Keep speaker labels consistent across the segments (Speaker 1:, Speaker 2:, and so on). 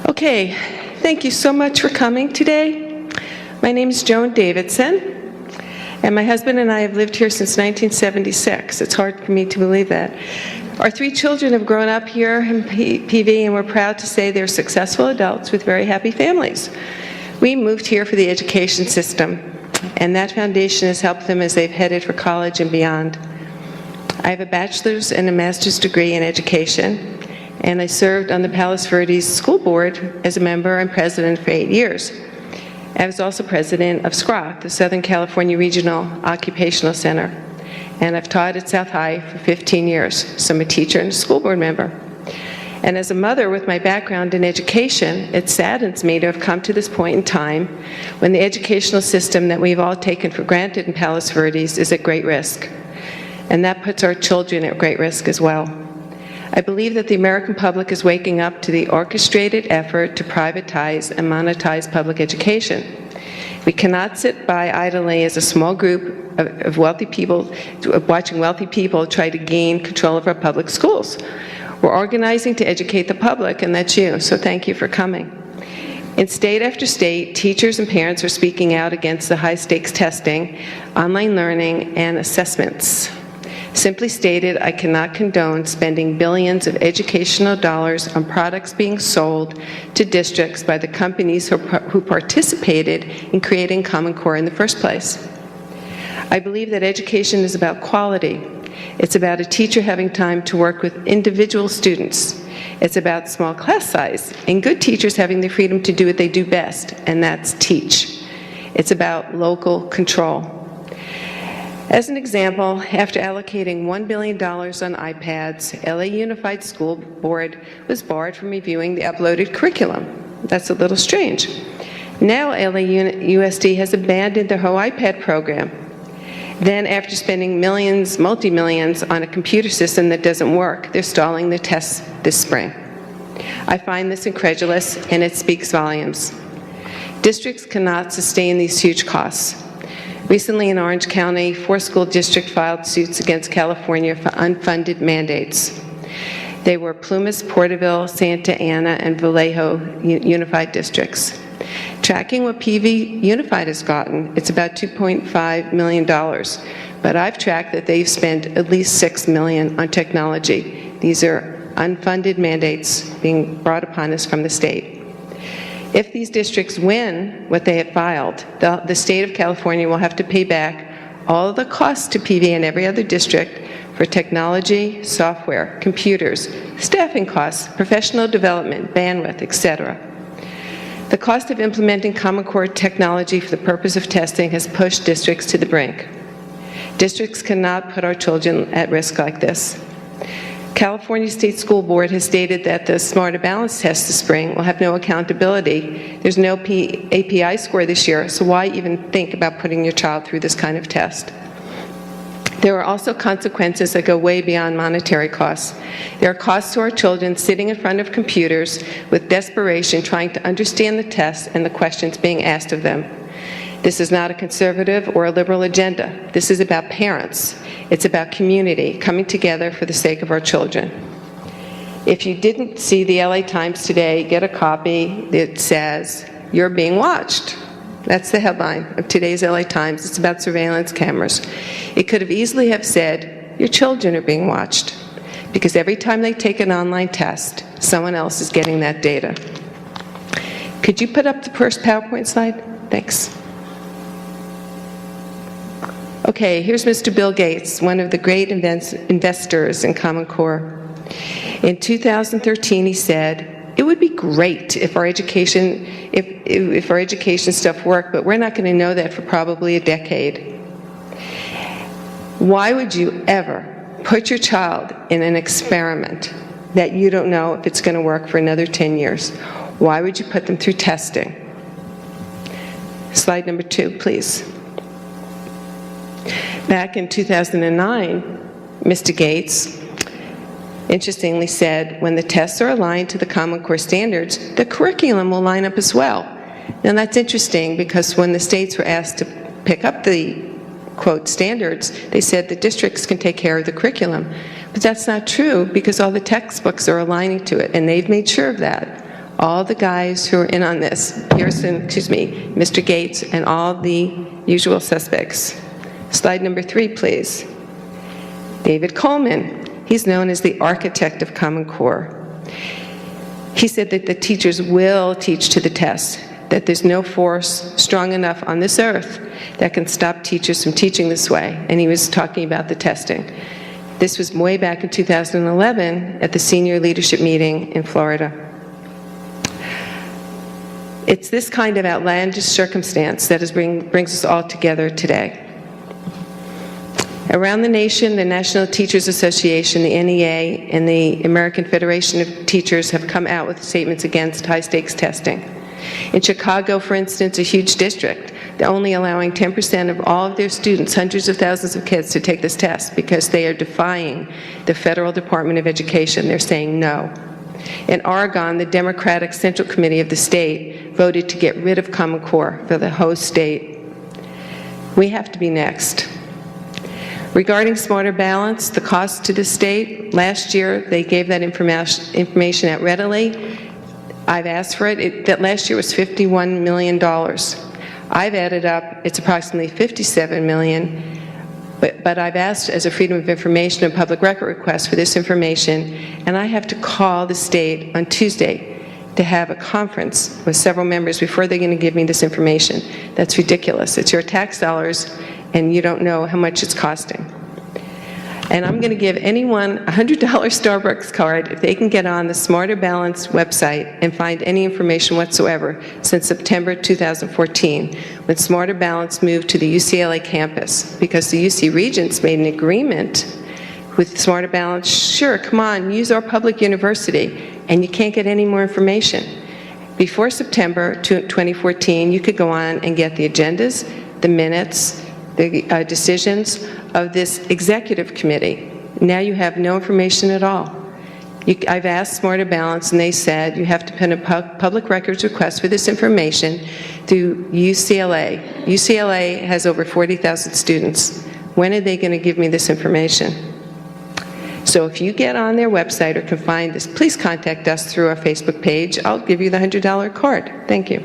Speaker 1: Okay, thank you so much for coming today. My name is Joan Davidson, and my husband and I have lived here since 1976. It's hard for me to believe that. Our 3 children have grown up here in PV, and we're proud to say they're successful adults with very happy families. We moved here for the education system, and that foundation has helped them as they've headed for college and beyond. I have a bachelor's and a master's degree in education, and I served on the Palos Verdes School Board as a member and president for 8 years. I was also president of SCRA, the Southern California Regional Occupational Center, and I've taught at South High for 15 years, so I'm a teacher and a school board member. And as a mother with my background in education, it saddens me to have come to this point in time when the educational system that we've all taken for granted in Palos Verdes is at great risk. And that puts our children at great risk as well. I believe that the American public is waking up to the orchestrated effort to privatize and monetize public education. We cannot sit by idly as a small group of wealthy people, watching wealthy people try to gain control of our public schools. We're organizing to educate the public, and that's you, so thank you for coming. In state after state, teachers and parents are speaking out against the high-stakes testing, online learning, and assessments. Simply stated, I cannot condone spending billions of educational dollars on products being sold to districts by the companies who participated in creating Common Core in the first place. I believe that education is about quality. It's about a teacher having time to work with individual students. It's about small class size and good teachers having the freedom to do what they do best, and that's teach. It's about local control. As an example, after allocating $1 billion on iPads, LA Unified School Board was barred from reviewing the uploaded curriculum. That's a little strange. Now LA USD has abandoned their whole iPad program. Then, after spending millions, multi-millions, on a computer system that doesn't work, they're stalling the tests this spring. I find this incredulous, and it speaks volumes. Districts cannot sustain these huge costs. Recently in Orange County, 4 school districts filed suits against California for unfunded mandates. They were Plumas, Porterville, Santa Ana, and Vallejo Unified Districts. Tracking what PV Unified has gotten, it's about $2.5 million, but I've tracked that they've spent at least $6 million on technology. These are unfunded mandates being brought upon us from the state. If these districts win what they have filed, the state of California will have to pay back all of the costs to PV and every other district for technology, software, computers, staffing costs, professional development, bandwidth, etc. The cost of implementing Common Core technology for the purpose of testing has pushed districts to the brink. Districts cannot put our children at risk like this. California State School Board has stated that the Smarter Balance test this spring will have no accountability. There's no API score this year, so why even think about putting your child through this kind of test? There are also consequences that go way beyond monetary costs. There are costs to our children sitting in front of computers with desperation trying to understand the tests and the questions being asked of them. This is not a conservative or a liberal agenda. This is about parents. It's about community coming together for the sake of our children. If you didn't see the LA Times today, get a copy that says, "You're being watched." That's the headline of today's LA Times. It's about surveillance cameras. It could have easily have said, "Your children are being watched," because every time they take an online test, someone else is getting that data. Could you put up the first PowerPoint slide? Thanks. Okay, here's Mr. Bill Gates, one of the great investors in Common Core. In 2013, he said, "It would be great if our education stuff worked, but we're not going to know that for probably a decade." Why would you ever put your child in an experiment that you don't know if it's going to work for another 10 years? Why would you put them through testing? Slide number 2, please. Back in 2009, Mr. Gates interestingly said, when the tests are aligned to the Common Core standards, the curriculum will line up as well. Now that's interesting because when the states were asked to pick up the, quote, standards, they said the districts can take care of the curriculum. But that's not true because all the textbooks are aligning to it, and they've made sure of that. All the guys who are in on this, Mr. Gates, and all the usual suspects. Slide number 3, please. David Coleman. He's known as the architect of Common Core. He said that the teachers will teach to the test, that there's no force strong enough on this earth that can stop teachers from teaching this way. And he was talking about the testing. This was way back in 2011 at the senior leadership meeting in Florida. It's this kind of outlandish circumstance that brings us all together today. Around the nation, the National Teachers Association, the NEA, and the American Federation of Teachers have come out with statements against high-stakes testing. In Chicago, for instance, a huge district, they're only allowing 10% of all of their students, hundreds of thousands of kids, to take this test because they are defying the Federal Department of Education. They're saying no. In Oregon, the Democratic Central Committee of the state voted to get rid of Common Core for the host state. We have to be next. Regarding Smarter Balance, the cost to the state, last year they gave that information out readily. I've asked for it. That last year was $51 million. I've added up, it's approximately $57 million, but I've asked as a Freedom of Information and Public Record request for this information, and I have to call the state on Tuesday to have a conference with several members before they're going to give me this information. That's ridiculous. It's your tax dollars, and you don't know how much it's costing. And I'm going to give anyone a $100 Starbucks card if they can get on the Smarter Balance website and find any information whatsoever since September 2014, when Smarter Balance moved to the UCLA campus, because the UC Regents made an agreement with Smarter Balance. Sure, come on, use our public university, and you can't get any more information. Before September 2014, you could go on and get the agendas, the minutes, the decisions of this executive committee. Now you have no information at all. I've asked Smarter Balance, and they said you have to put a public records request for this information through UCLA. UCLA has over 40,000 students. When are they going to give me this information? So if you get on their website or can find this, please contact us through our Facebook page. I'll give you the $100 card. Thank you.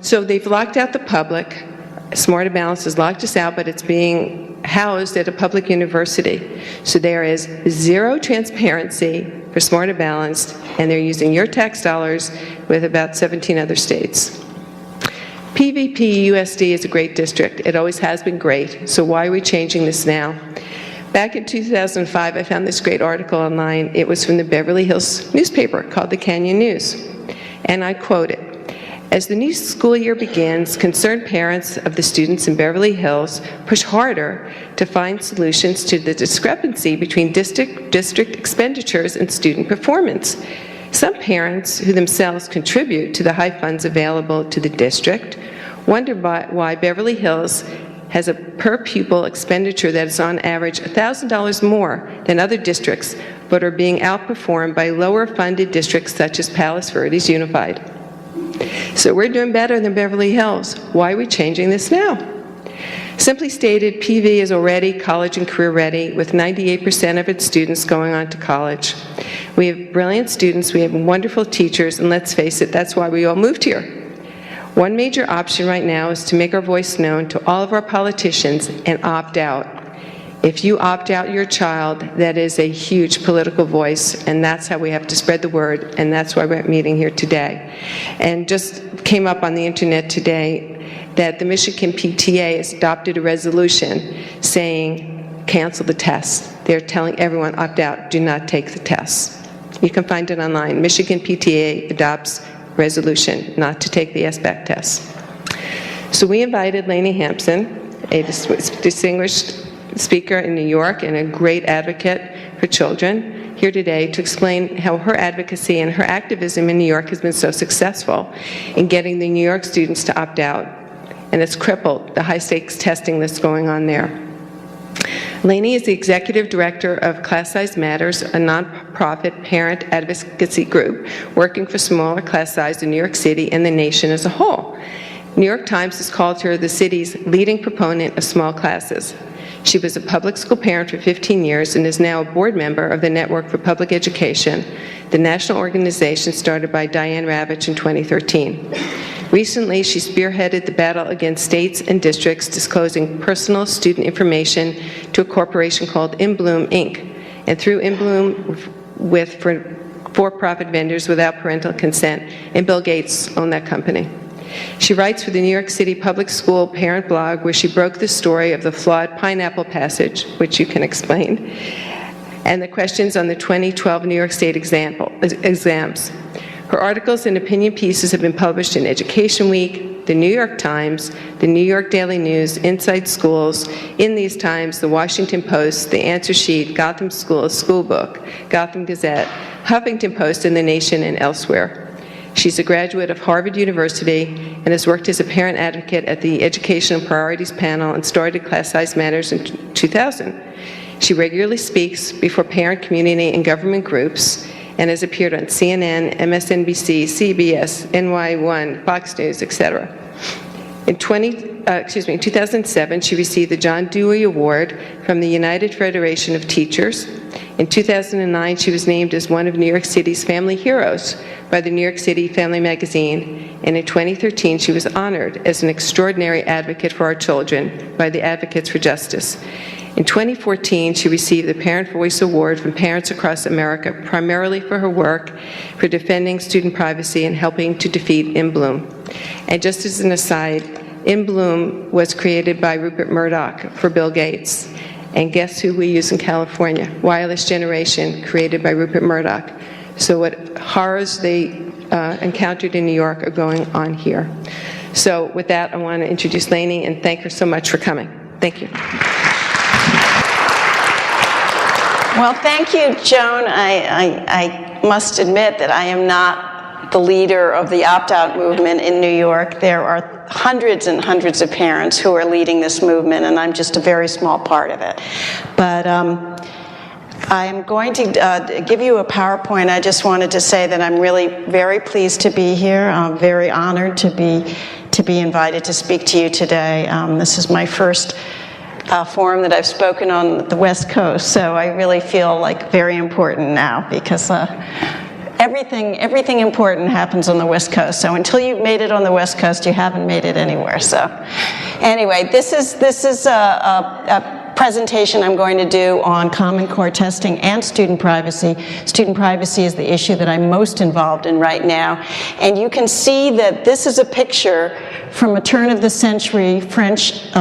Speaker 1: So they've locked out the public. Smarter Balance has locked us out, but it's being housed at a public university. So there is zero transparency for Smarter Balance, and they're using your tax dollars with about 17 other states. PVP USD is a great district. It always has been great. So why are we changing this now? Back in 2005, I found this great article online. It was from the Beverly Hills newspaper called the Canyon News. And I quote it. As the new school year begins, concerned parents of the students in Beverly Hills push harder to find solutions to the discrepancy between district expenditures and student performance. Some parents, who themselves contribute to the high funds available to the district, wonder why Beverly Hills has a per-pupil expenditure that is on average $1,000 more than other districts, but are being outperformed by lower-funded districts such as Palos Verdes Unified. So we're doing better than Beverly Hills. Why are we changing this now? Simply stated, PV is already college and career ready, with 98% of its students going on to college. We have brilliant students, we have wonderful teachers, and let's face it, that's why we all moved here. One major option right now is to make our voice known to all of our politicians and opt out. If you opt out your child, that is a huge political voice, and that's how we have to spread the word, and that's why we're meeting here today. And just came up on the internet today that the Michigan PTA has adopted a resolution saying cancel the tests. They're telling everyone opt out, do not take the tests. You can find it online. Michigan PTA adopts resolution not to take the SBAC tests. So we invited LEONIE Haimson, a distinguished speaker in New York and a great advocate for children, here today to explain how her advocacy and her activism in New York has been so successful in getting the New York students to opt out, and it's crippled the high-stakes testing that's going on there. LEONIE is the executive director of Class Size Matters, a nonprofit parent advocacy group working for smaller class size in New York City and the nation as a whole. New York Times has called her the city's leading proponent of small classes. She was a public school parent for 15 years and is now a board member of the Network for Public Education, the national organization started by Diane Ravitch in 2013. Recently, she spearheaded the battle against states and districts disclosing personal student information to a corporation called InBloom, Inc., and through InBloom with for-profit vendors without parental consent, and Bill Gates owned that company. She writes for the New York City Public School Parent Blog, where she broke the story of the flawed pineapple passage, which you can explain, and the questions on the 2012 New York State exams. Her articles and opinion pieces have been published in Education Week, the New York Times, the New York Daily News, Inside Schools, In These Times, the Washington Post, The Answer Sheet, Gotham Schools, School Book, Gotham Gazette, Huffington Post, and The Nation, and elsewhere. She's a graduate of Harvard University and has worked as a parent advocate at the Educational Priorities Panel and started Class Size Matters in 2000. She regularly speaks before parent, community, and government groups and has appeared on CNN, MSNBC, CBS, NY1, Fox News, etc. In 2007, she received the John Dewey Award from the United Federation of Teachers. In 2009, she was named as one of New York City's Family Heroes by the New York City Family Magazine, and in 2013, she was honored as an extraordinary advocate for our children by the Advocates for Justice. In 2014, she received the Parent Voice Award from parents across America, primarily for her work for defending student privacy and helping to defeat InBloom. And just as an aside, InBloom was created by Rupert Murdoch for Bill Gates. And guess who we use in California? Wireless Generation, created by Rupert Murdoch. So what horrors they encountered in New York are going on here. So with that, I want to introduce LEONIE and thank her so much for coming. Thank you.
Speaker 2: Well, thank you, Joan. I must admit that I am not the leader of the opt-out movement in New York. There are hundreds and hundreds of parents who are leading this movement, and I'm just a very small part of it. But I'm going to give you a PowerPoint. I just wanted to say that I'm really very pleased to be here. I'm very honored to be invited to speak to you today. This is my first forum that I've spoken on the West Coast, so I really feel like very important now because everything important happens on the West Coast. So until you've made it on the West Coast, you haven't made it anywhere. So anyway, this is a presentation I'm going to do on Common Core testing and student privacy. Student privacy is the issue that I'm most involved in right now. And you can see that this is a picture from a turn-of-the-century French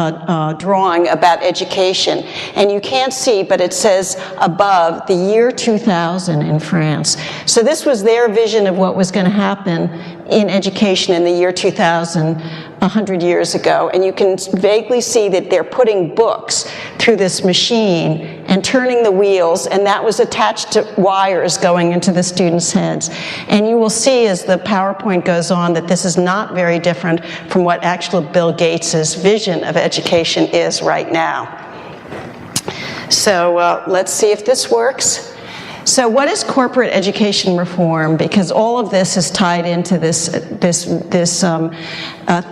Speaker 2: drawing about education. And you can't see, but it says above, the year 2000 in France. So this was their vision of what was going to happen in education in the year 2000, 100 years ago. And you can vaguely see that they're putting books through this machine and turning the wheels, and that was attached to wires going into the students' heads. And you will see as the PowerPoint goes on that this is not very different from what actual Bill Gates' vision of education is right now. So let's see if this works. So what is corporate education reform? Because all of this is tied into this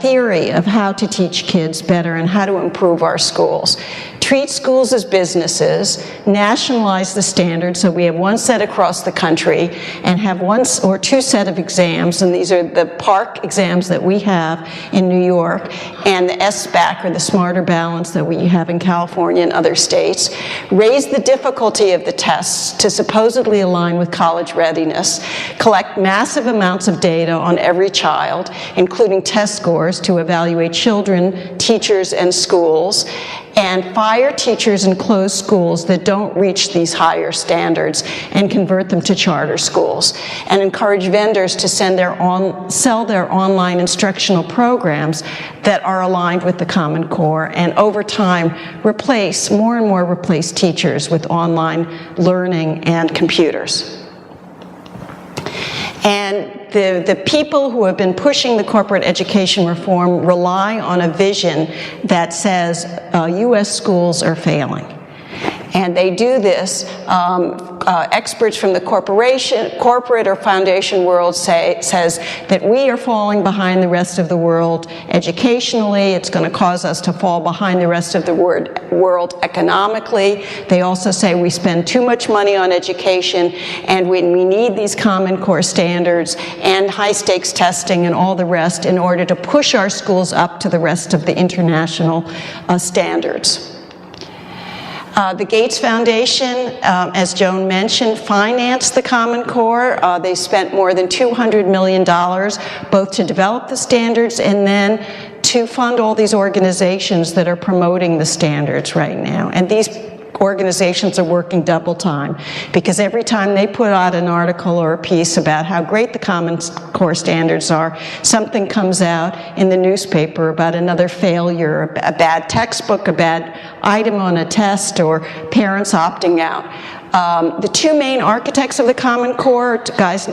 Speaker 2: theory of how to teach kids better and how to improve our schools. Treat schools as businesses, nationalize the standards so we have one set across the country and have one or two set of exams, and these are the PARCC exams that we have in New York and the SBAC or the Smarter Balance that we have in California and other states. Raise the difficulty of the tests to supposedly align with college readiness. Collect massive amounts of data on every child, including test scores to evaluate children, teachers, and schools. And fire teachers in closed schools that don't reach these higher standards and convert them to charter schools. And encourage vendors to sell their online instructional programs that are aligned with the Common Core, and over time more and more replace teachers with online learning and computers. And the people who have been pushing the corporate education reform rely on a vision that says U.S. schools are failing. And they do this, experts from the corporate or foundation world says that we are falling behind the rest of the world educationally. It's going to cause us to fall behind the rest of the world economically. They also say we spend too much money on education, and we need these Common Core standards and high-stakes testing and all the rest in order to push our schools up to the rest of the international standards. The Gates Foundation, as Joan mentioned, financed the Common Core. They spent more than $200 million both to develop the standards and then to fund all these organizations that are promoting the standards right now. And these organizations are working double time, because every time they put out an article or a piece about how great the Common Core standards are, something comes out in the newspaper about another failure, a bad textbook, a bad item on a test, or parents opting out. The two main architects of the Common Core, guys,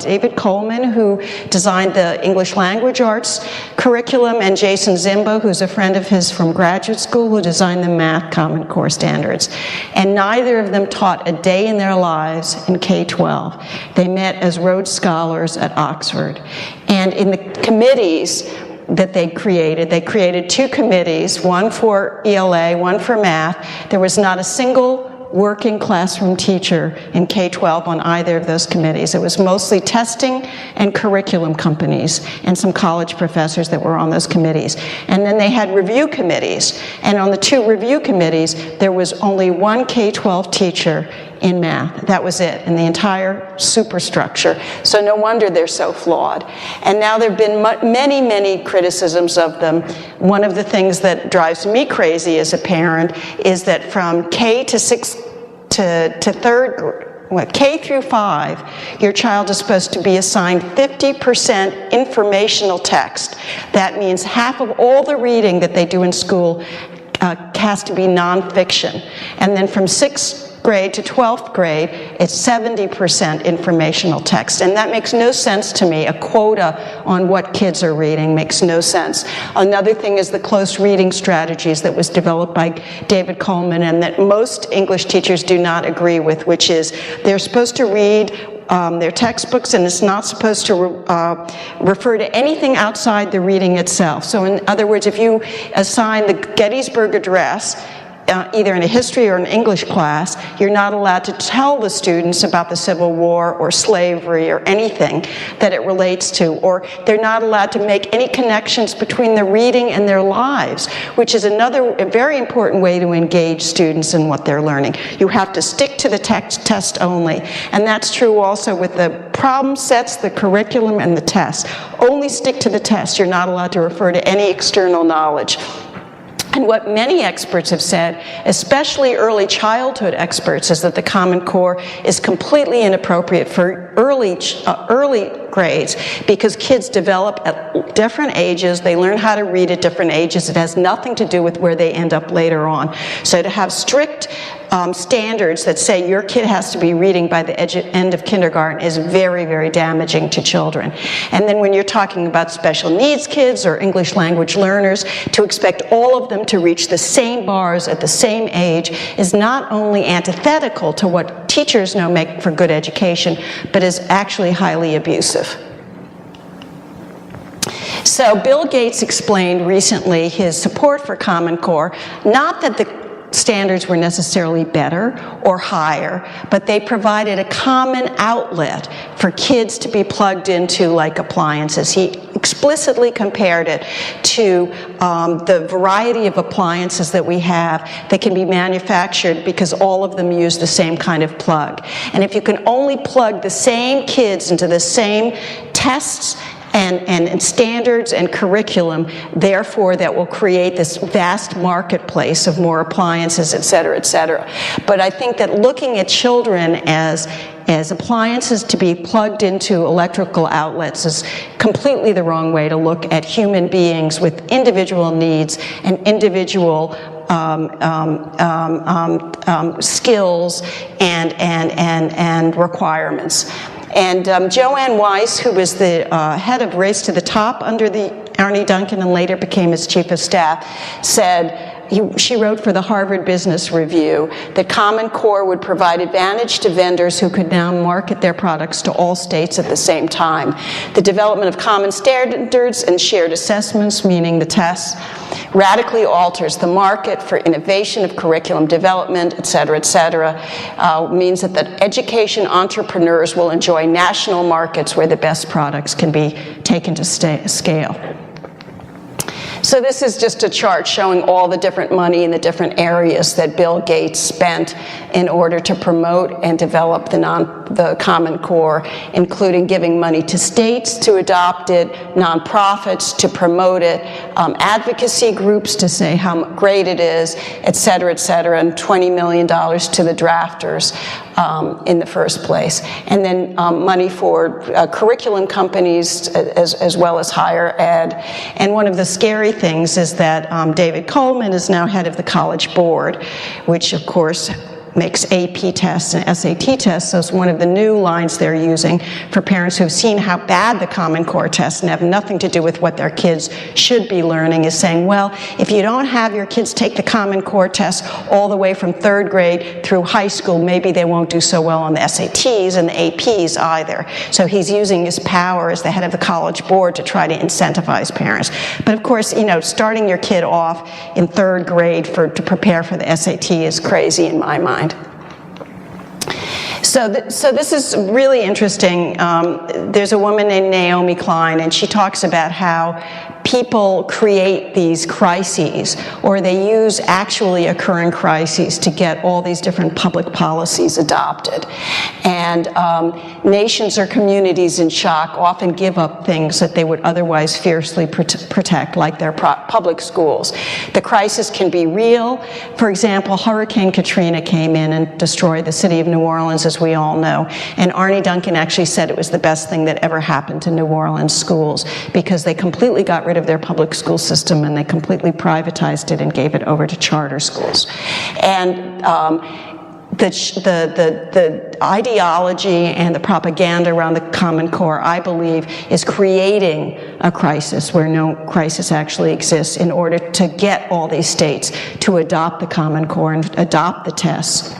Speaker 2: David Coleman, who designed the English language arts curriculum, and Jason Zimbo, who's a friend of his from graduate school, who designed the math Common Core standards. And neither of them taught a day in their lives in K-12. They met as Rhodes Scholars at Oxford. And in the committees that they created two committees, one for ELA, one for math. There was not a single working classroom teacher in K-12 on either of those committees. It was mostly testing and curriculum companies and some college professors that were on those committees. And then they had review committees. And on the two review committees, there was only one K-12 teacher in math. That was it, in the entire superstructure. So no wonder they're so flawed. And now there have been many, many criticisms of them. One of the things that drives me crazy as a parent is that from K to K through 5, your child is supposed to be assigned 50% informational text. That means half of all the reading that they do in school has to be nonfiction. And then from 6th grade to 12th grade, it's 70% informational text. And that makes no sense to me. A quota on what kids are reading makes no sense. Another thing is the close reading strategies that was developed by David Coleman and that most English teachers do not agree with, which is they're supposed to read their textbooks, and it's not supposed to refer to anything outside the reading itself. So in other words, if you assign the Gettysburg Address, either in a history or an English class, you're not allowed to tell the students about the Civil War or slavery or anything that it relates to, or they're not allowed to make any connections between the reading and their lives, which is another very important way to engage students in what they're learning. You have to stick to the test only, and that's true also with the problem sets, the curriculum, and the tests. Only stick to the test. You're not allowed to refer to any external knowledge. And what many experts have said, especially early childhood experts, is that the Common Core is completely inappropriate for early grades because kids develop at different ages. They learn how to read at different ages. It has nothing to do with where they end up later on. So to have strict standards that say your kid has to be reading by the end of kindergarten is very, very damaging to children. And then when you're talking about special needs kids or English language learners, to expect all of them to reach the same bars at the same age is not only antithetical to what teachers know make for good education, but is actually highly abusive. So Bill Gates explained recently his support for Common Core, not that the standards were necessarily better or higher, but they provided a common outlet for kids to be plugged into like appliances. He explicitly compared it to the variety of appliances that we have that can be manufactured because all of them use the same kind of plug. And if you can only plug the same kids into the same tests and standards and curriculum, therefore that will create this vast marketplace of more appliances, et cetera, et cetera. But I think that looking at children as appliances to be plugged into electrical outlets is completely the wrong way to look at human beings with individual needs and individual skills and requirements. And Joanne Weiss, who was the head of Race to the Top under the Arne Duncan and later became his chief of staff, said, she wrote for the Harvard Business Review that Common Core would provide advantage to vendors who could now market their products to all states at the same time. The development of common standards and shared assessments, meaning the tests, radically alters the market for innovation of curriculum development, et cetera, means that the education entrepreneurs will enjoy national markets where the best products can be taken to scale. So this is just a chart showing all the different money in the different areas that Bill Gates spent in order to promote and develop the Common Core, including giving money to states to adopt it, nonprofits to promote it, advocacy groups to say how great it is, et cetera, and $20 million to the drafters in the first place. And then money for curriculum companies as well as higher ed. And one of the scary things is that David Coleman is now head of the College Board, which of course makes AP tests and SAT tests. So it's one of the new lines they're using for parents who've seen how bad the Common Core tests and have nothing to do with what their kids should be learning, is saying, well, if you don't have your kids take the Common Core test all the way from 3rd grade through high school, maybe they won't do so well on the SATs and the APs either. So he's using his power as the head of the College Board to try to incentivize parents. But of course, you know, starting your kid off in 3rd grade to prepare for the SAT is crazy in my mind. So this is really interesting. There's a woman named Naomi Klein, and she talks about how people create these crises, or they use actually occurring crises to get all these different public policies adopted. And nations or communities in shock often give up things that they would otherwise fiercely protect, like their public schools. The crisis can be real. For example, Hurricane Katrina came in and destroyed the city of New Orleans, as we all know. And Arne Duncan actually said it was the best thing that ever happened to New Orleans schools, because they completely got rid of their public school system and they completely privatized it and gave it over to charter schools. And the ideology and the propaganda around the Common Core, I believe, is creating a crisis where no crisis actually exists in order to get all these states to adopt the Common Core and adopt the tests.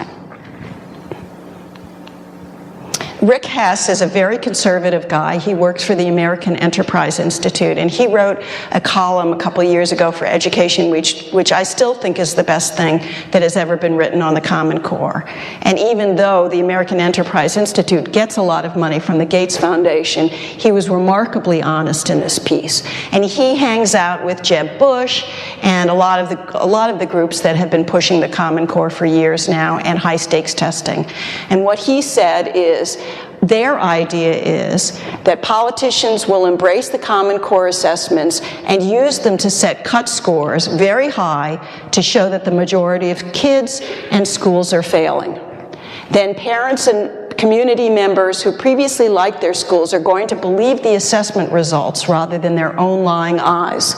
Speaker 2: Rick Hess is a very conservative guy. He works for the American Enterprise Institute, and he wrote a column a couple of years ago for Education Week, which I still think is the best thing that has ever been written on the Common Core. And even though the American Enterprise Institute gets a lot of money from the Gates Foundation, he was remarkably honest in this piece. And he hangs out with Jeb Bush and a lot of the groups that have been pushing the Common Core for years now, and high stakes testing. And what he said is, their idea is that politicians will embrace the Common Core assessments and use them to set cut scores very high to show that the majority of kids and schools are failing. Then parents and community members who previously liked their schools are going to believe the assessment results rather than their own lying eyes.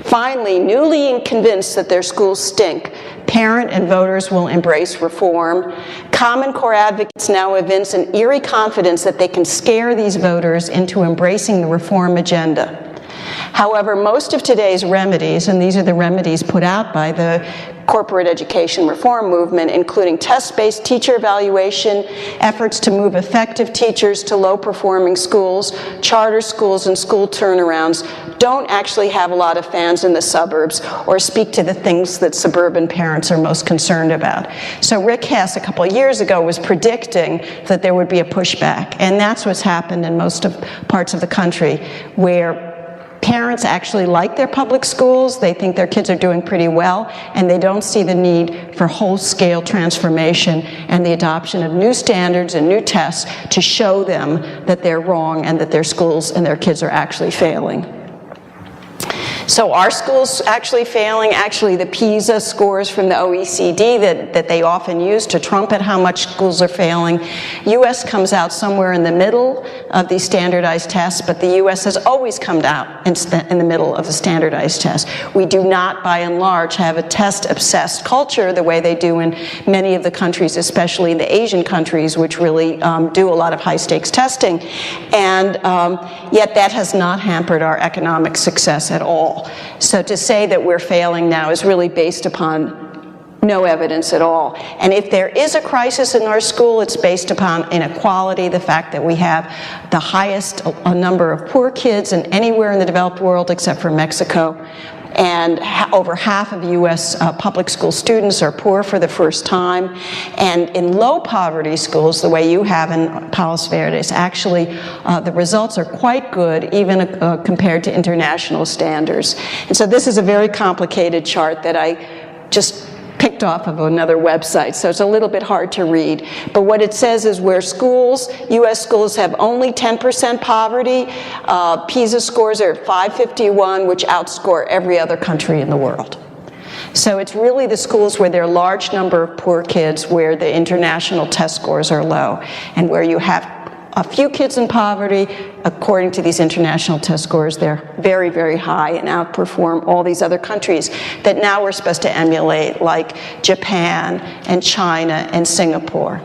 Speaker 2: Finally, newly convinced that their schools stink, parent and voters will embrace reform. Common Core advocates now evince an eerie confidence that they can scare these voters into embracing the reform agenda. However, most of today's remedies, and these are the remedies put out by the corporate education reform movement, including test-based teacher evaluation, efforts to move effective teachers to low-performing schools, charter schools, and school turnarounds, don't actually have a lot of fans in the suburbs or speak to the things that suburban parents are most concerned about. So Rick Hess, a couple of years ago, was predicting that there would be a pushback, and that's what's happened in most of parts of the country, where parents actually like their public schools, they think their kids are doing pretty well, and they don't see the need for whole-scale transformation and the adoption of new standards and new tests to show them that they're wrong and that their schools and their kids are actually failing. So are schools actually failing? Actually, the PISA scores from the OECD that they often use to trumpet how much schools are failing, U.S. comes out somewhere in the middle of these standardized tests, but the U.S. has always come out in the middle of the standardized tests. We do not, by and large, have a test-obsessed culture the way they do in many of the countries, especially the Asian countries, which really do a lot of high-stakes testing. And yet that has not hampered our economic success at all. all. So to say that we're failing now is really based upon no evidence at all. And if there is a crisis in our school, it's based upon inequality, the fact that we have the highest number of poor kids in anywhere in the developed world except for Mexico. And over half of U.S. Public school students are poor for the first time. And in low poverty schools, the way you have in Palos Verdes, actually the results are quite good, even compared to international standards. And so this is a very complicated chart that I just picked off of another website, so it's a little bit hard to read. But what it says is where schools, U.S. schools, have only 10% poverty, PISA scores are 551, which outscore every other country in the world. So it's really the schools where there are a large number of poor kids where the international test scores are low, and where you have a few kids in poverty, according to these international test scores, they're very, very high and outperform all these other countries that now we're supposed to emulate, like Japan and China and Singapore.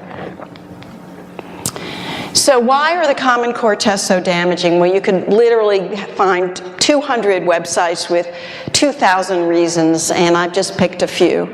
Speaker 2: So why are the Common Core tests so damaging? Well, you can literally find 200 websites with 2,000 reasons, and I've just picked a few.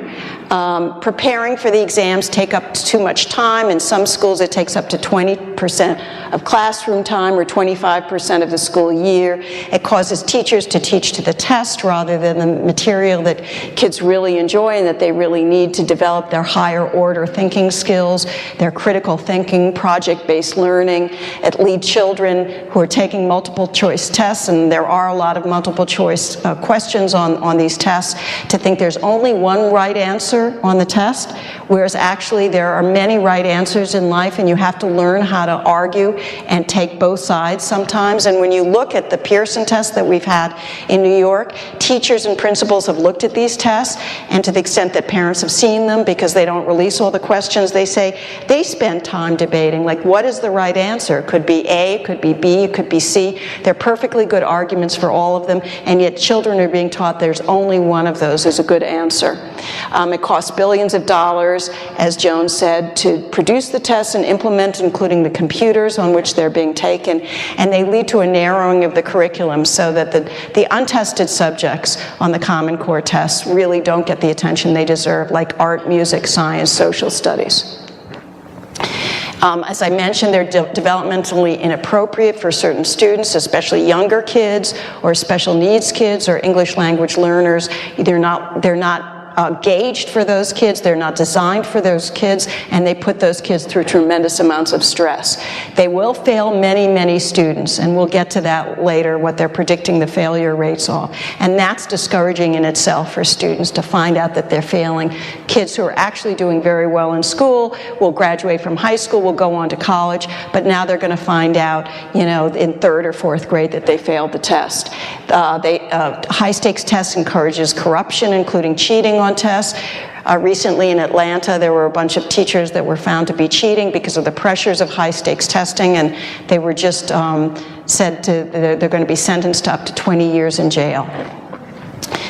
Speaker 2: Preparing for the exams take up too much time. In some schools it takes up to 20% of classroom time or 25% of the school year. It causes teachers to teach to the test rather than the material that kids really enjoy and that they really need to develop their higher order thinking skills, their critical thinking, project-based learning. It leads children who are taking multiple choice tests, and there are a lot of multiple choice questions on these tests, to think there's only one right answer on the test, whereas actually there are many right answers in life, and you have to learn how to argue and take both sides sometimes. And when you look at the Pearson test that we've had in New York, teachers and principals have looked at these tests, and to the extent that parents have seen them, because they don't release all the questions, they say they spend time debating, like, what is the right answer? It could be A, it could be B, it could be C. They're perfectly good arguments for all of them, and yet children are being taught there's only one of those is a good answer. It costs billions of dollars, as Joan said, to produce the tests and implement, including the computers on which they're being taken, and they lead to a narrowing of the curriculum so that the untested subjects on the Common Core tests really don't get the attention they deserve, like art, music, science, social studies. As I mentioned, they're developmentally inappropriate for certain students, especially younger kids or special needs kids or English language learners. They're not gauged for those kids, they're not designed for those kids, and they put those kids through tremendous amounts of stress. They will fail many, many students, and we'll get to that later, what they're predicting the failure rates are. And that's discouraging in itself for students to find out that they're failing. Kids who are actually doing very well in school will graduate from high school, will go on to college, but now they're going to find out, in third or fourth grade that they failed the test. High-stakes tests encourages corruption, including cheating on tests. Recently in Atlanta, there were a bunch of teachers that were found to be cheating because of the pressures of high-stakes testing, and they were just said they're going to be sentenced to up to 20 years in jail.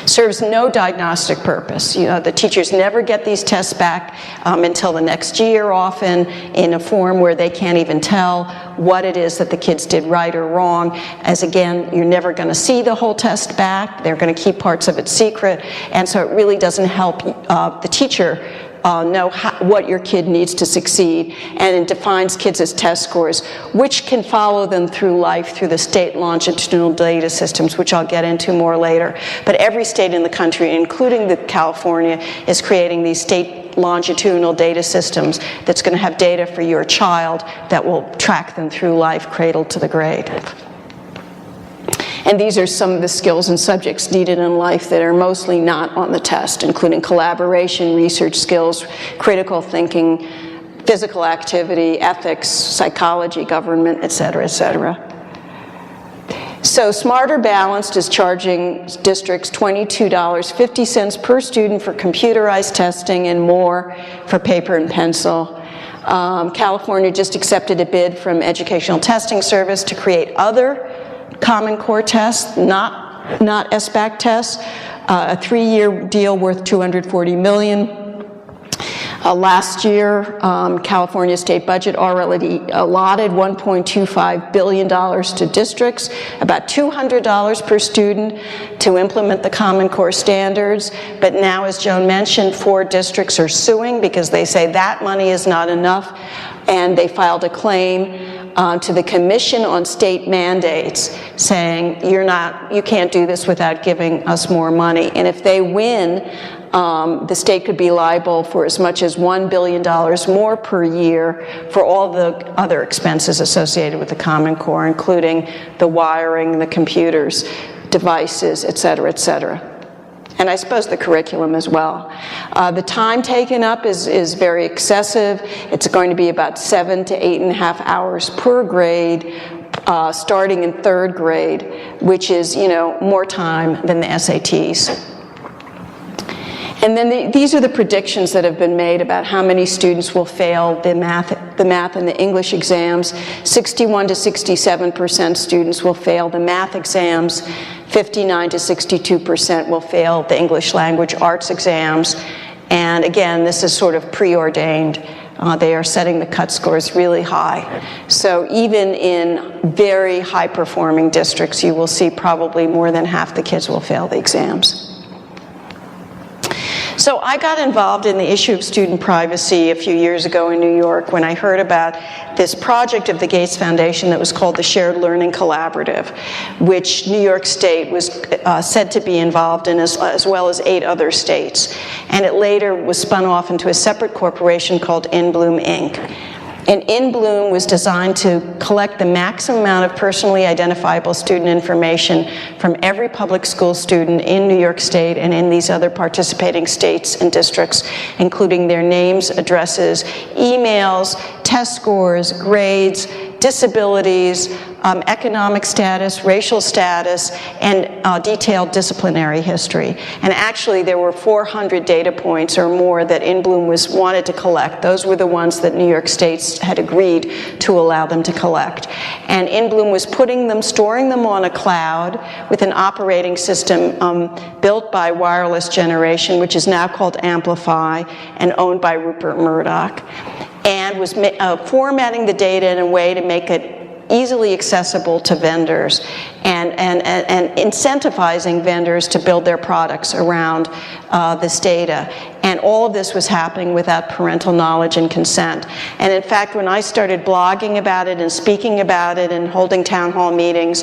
Speaker 2: Serves no diagnostic purpose. The teachers never get these tests back until the next year, often in a form where they can't even tell what it is that the kids did right or wrong. As again, you're never going to see the whole test back. They're going to keep parts of it secret, and so it really doesn't help the teacher know what your kid needs to succeed, and it defines kids as test scores, which can follow them through life through the state longitudinal data systems, which I'll get into more later. But every state in the country, including California, is creating these state longitudinal data systems that's going to have data for your child that will track them through life, cradle to the grave. And these are some of the skills and subjects needed in life that are mostly not on the test, including collaboration, research skills, critical thinking, physical activity, ethics, psychology, government, et cetera, et cetera. So Smarter Balanced is charging districts $22.50 per student for computerized testing and more for paper and pencil. California just accepted a bid from Educational Testing Service to create other Common Core tests, not SBAC tests, a 3-year deal worth $240 million. Last year, California state budget already allotted $1.25 billion to districts, about $200 per student to implement the Common Core standards. But now, as Joan mentioned, 4 districts are suing because they say that money is not enough, and they filed a claim to the Commission on State Mandates, saying you can't do this without giving us more money. And if they win, the state could be liable for as much as $1 billion more per year for all the other expenses associated with the Common Core, including the wiring, the computers, devices, et cetera, et cetera. And I suppose the curriculum as well. The time taken up is very excessive. It's going to be about 7 to 8.5 hours per grade, starting in 3rd grade, which is, more time than the SATs. And then these are the predictions that have been made about how many students will fail the math and the English exams. 61 to 67% students will fail the math exams. 59 to 62% will fail the English language arts exams. And again, this is sort of preordained. They are setting the cut scores really high. So even in very high-performing districts, you will see probably more than half the kids will fail the exams. So I got involved in the issue of student privacy a few years ago in New York when I heard about this project of the Gates Foundation that was called the Shared Learning Collaborative, which New York State was said to be involved in, as well as 8 other states. And it later was spun off into a separate corporation called InBloom Inc. And InBloom was designed to collect the maximum amount of personally identifiable student information from every public school student in New York State and in these other participating states and districts, including their names, addresses, emails, test scores, grades, disabilities, economic status, racial status, and detailed disciplinary history. And actually, there were 400 data points or more that InBloom wanted to collect. Those were the ones that New York State had agreed to allow them to collect. And InBloom was storing them on a cloud with an operating system built by Wireless Generation, which is now called Amplify and owned by Rupert Murdoch, and was formatting the data in a way to make it easily accessible to vendors and incentivizing vendors to build their products around this data. And all of this was happening without parental knowledge and consent. And in fact, when I started blogging about it and speaking about it and holding town hall meetings,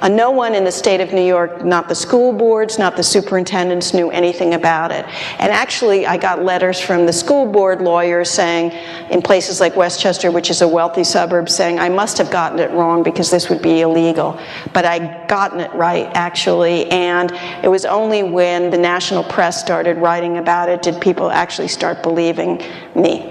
Speaker 2: no one in the state of New York, not the school boards, not the superintendents, knew anything about it. And actually, I got letters from the school board lawyers saying, in places like Westchester, which is a wealthy suburb, saying, I must have gotten it wrong because this would be illegal. But I'd gotten it right, actually, and it was only when the national press started writing about it did people actually start believing me.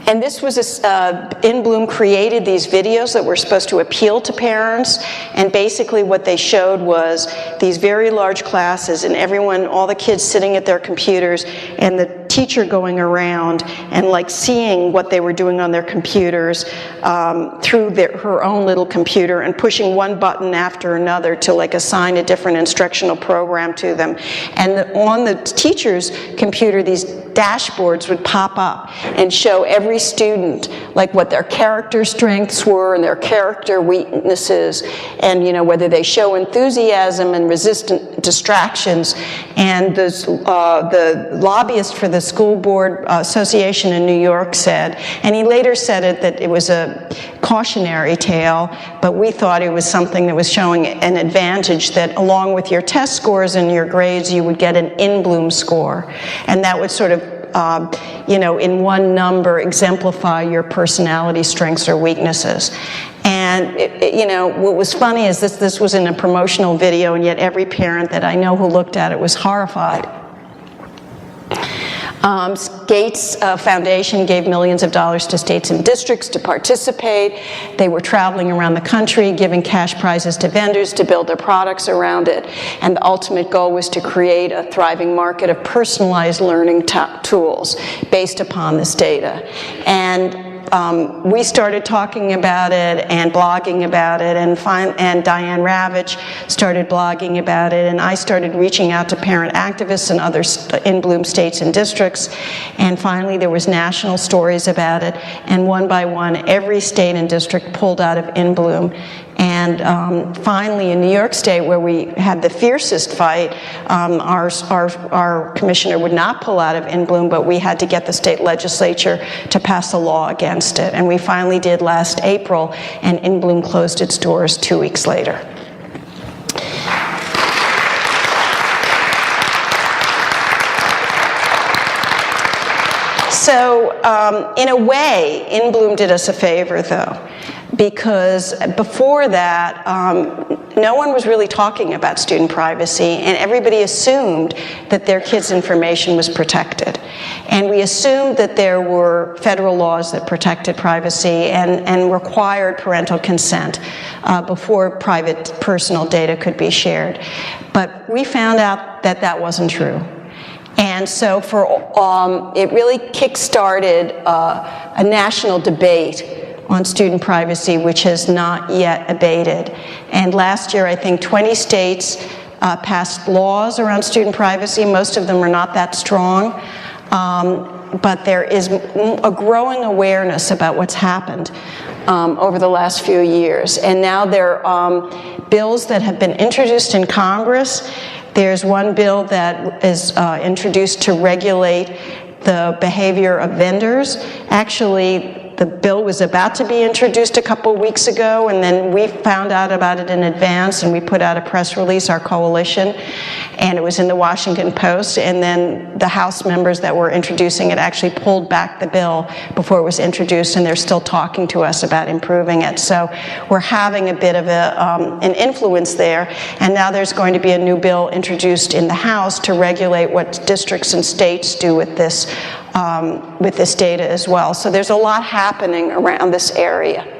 Speaker 2: And this was, InBloom created these videos that were supposed to appeal to parents, and basically what they showed was these very large classes and all the kids sitting at their computers and the teacher going around and like seeing what they were doing on their computers through her own little computer and pushing one button after another to like assign a different instructional program to them. And on the teacher's computer, these dashboards would pop up and show every student like what their character strengths were and their character weaknesses, and whether they show enthusiasm and resist distractions. And the lobbyist for the School Board Association in New York said, and he later said that it was a cautionary tale, but we thought it was something that was showing an advantage, that along with your test scores and your grades, you would get an InBloom score, and that would sort of in one number exemplify your personality strengths or weaknesses. And what was funny is this was in a promotional video, and yet every parent that I know who looked at it was horrified. Gates Foundation gave millions of dollars to states and districts to participate. They were traveling around the country, giving cash prizes to vendors to build their products around it. And the ultimate goal was to create a thriving market of personalized learning tools based upon this data. And we started talking about it and blogging about it, and Diane Ravitch started blogging about it, and I started reaching out to parent activists in other In Bloom states and districts, and finally there was national stories about it, and one by one every state and district pulled out of In Bloom. And finally, in New York State, where we had the fiercest fight, our commissioner would not pull out of In Bloom, but we had to get the state legislature to pass a law against it. And we finally did last April, and In Bloom closed its doors 2 weeks later. So, in a way, In Bloom did us a favor, though, because before that, no one was really talking about student privacy, and everybody assumed that their kids' information was protected. And we assumed that there were federal laws that protected privacy and required parental consent before private personal data could be shared. But we found out that that wasn't true. And so it really kick-started a national debate on student privacy, which has not yet abated. And last year, I think 20 states passed laws around student privacy. Most of them are not that strong, but there is a growing awareness about what's happened over the last few years. And now there are bills that have been introduced in Congress. There's one bill that is introduced to regulate the behavior of vendors. Actually, the bill was about to be introduced a couple weeks ago, and then we found out about it in advance, and we put out a press release, our coalition, and it was in the Washington Post, and then the House members that were introducing it actually pulled back the bill before it was introduced, and they're still talking to us about improving it. So we're having a bit of an influence there, and now there's going to be a new bill introduced in the House to regulate what districts and states do with this data as well. So there's a lot happening around this area.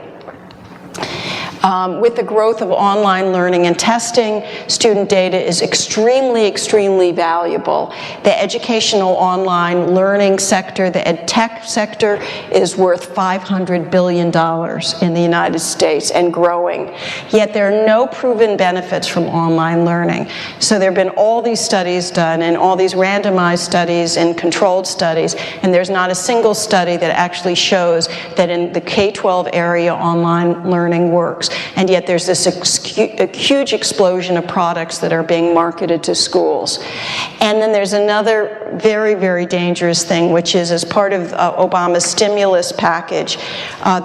Speaker 2: With the growth of online learning and testing, student data is extremely, extremely valuable. The educational online learning sector, the ed tech sector, is worth $500 billion in the United States and growing. Yet there are no proven benefits from online learning. So there have been all these studies done and all these randomized studies and controlled studies, and there's not a single study that actually shows that in the K-12 area online learning works. And yet there's this huge explosion of products that are being marketed to schools. And then there's another very, very dangerous thing, which is as part of Obama's stimulus package,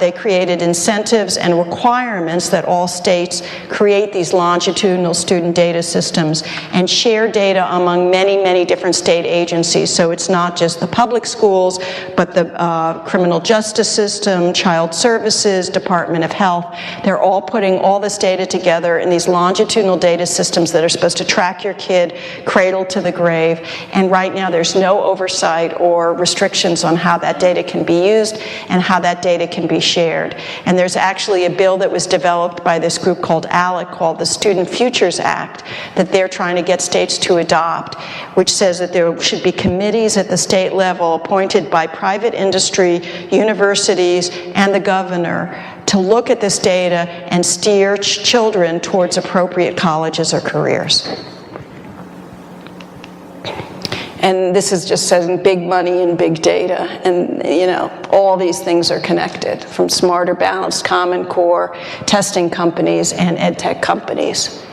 Speaker 2: they created incentives and requirements that all states create these longitudinal student data systems and share data among many, many different state agencies. So it's not just the public schools, but the criminal justice system, child services, Department of Health. They're all putting all this data together in these longitudinal data systems that are supposed to track your kid cradle to the grave. And right now there's no oversight or restrictions on how that data can be used and how that data can be shared. And there's actually a bill that was developed by this group called ALEC, called the Student Futures Act, that they're trying to get states to adopt, which says that there should be committees at the state level appointed by private industry, universities, and the governor to look at this data and steer children towards appropriate colleges or careers. And this is just saying big money and big data, and you know, all these things are connected, from Smarter Balanced, Common Core, testing companies, and ed tech companies.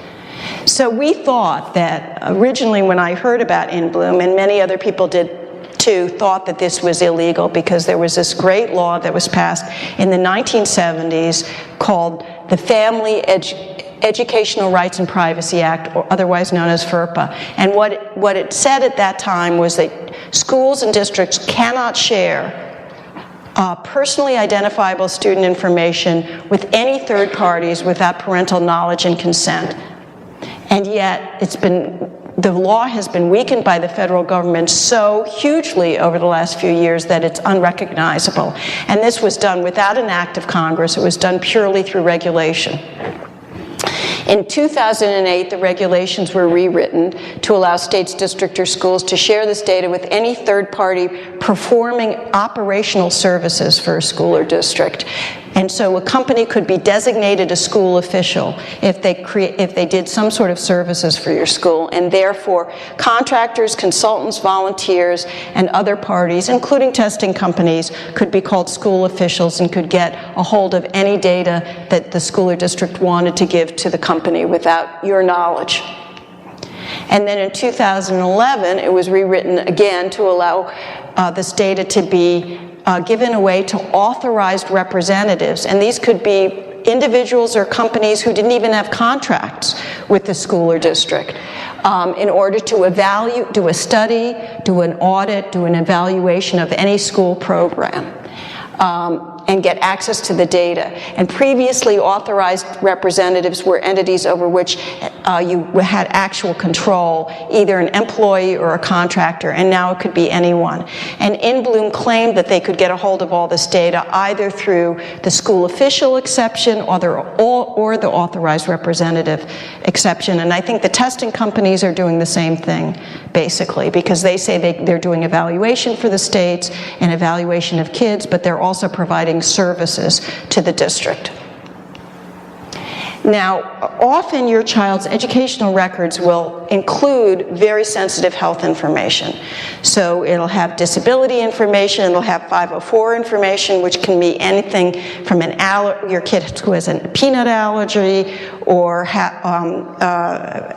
Speaker 2: So we thought that originally when I heard about In Bloom, and many other people did too, thought that this was illegal because there was this great law that was passed in the 1970s called the Family Educational Rights and Privacy Act, or otherwise known as FERPA. And what it said at that time was that schools and districts cannot share personally identifiable student information with any third parties without parental knowledge and consent. And yet the law has been weakened by the federal government so hugely over the last few years that it's unrecognizable. And this was done without an act of Congress. It was done purely through regulation. In 2008, the regulations were rewritten to allow states, districts, or schools to share this data with any third party performing operational services for a school or district. And so a company could be designated a school official if they did some sort of services for your school, and therefore contractors, consultants, volunteers, and other parties, including testing companies, could be called school officials and could get a hold of any data that the school or district wanted to give to the company without your knowledge. And then in 2011, it was rewritten again to allow this data to be given away to authorized representatives, and these could be individuals or companies who didn't even have contracts with the school or district, in order to evaluate, do a study, do an audit, do an evaluation of any school program, and get access to the data. And previously authorized representatives were entities over which you had actual control, either an employee or a contractor, and now it could be anyone. And InBloom claimed that they could get a hold of all this data either through the school official exception or the authorized representative exception. And I think the testing companies are doing the same thing, basically, because they say they're doing evaluation for the states and evaluation of kids, but they're also providing services to the district. Now, often your child's educational records will include very sensitive health information. So it'll have disability information, it'll have 504 information, which can be anything from your kid who has a peanut allergy or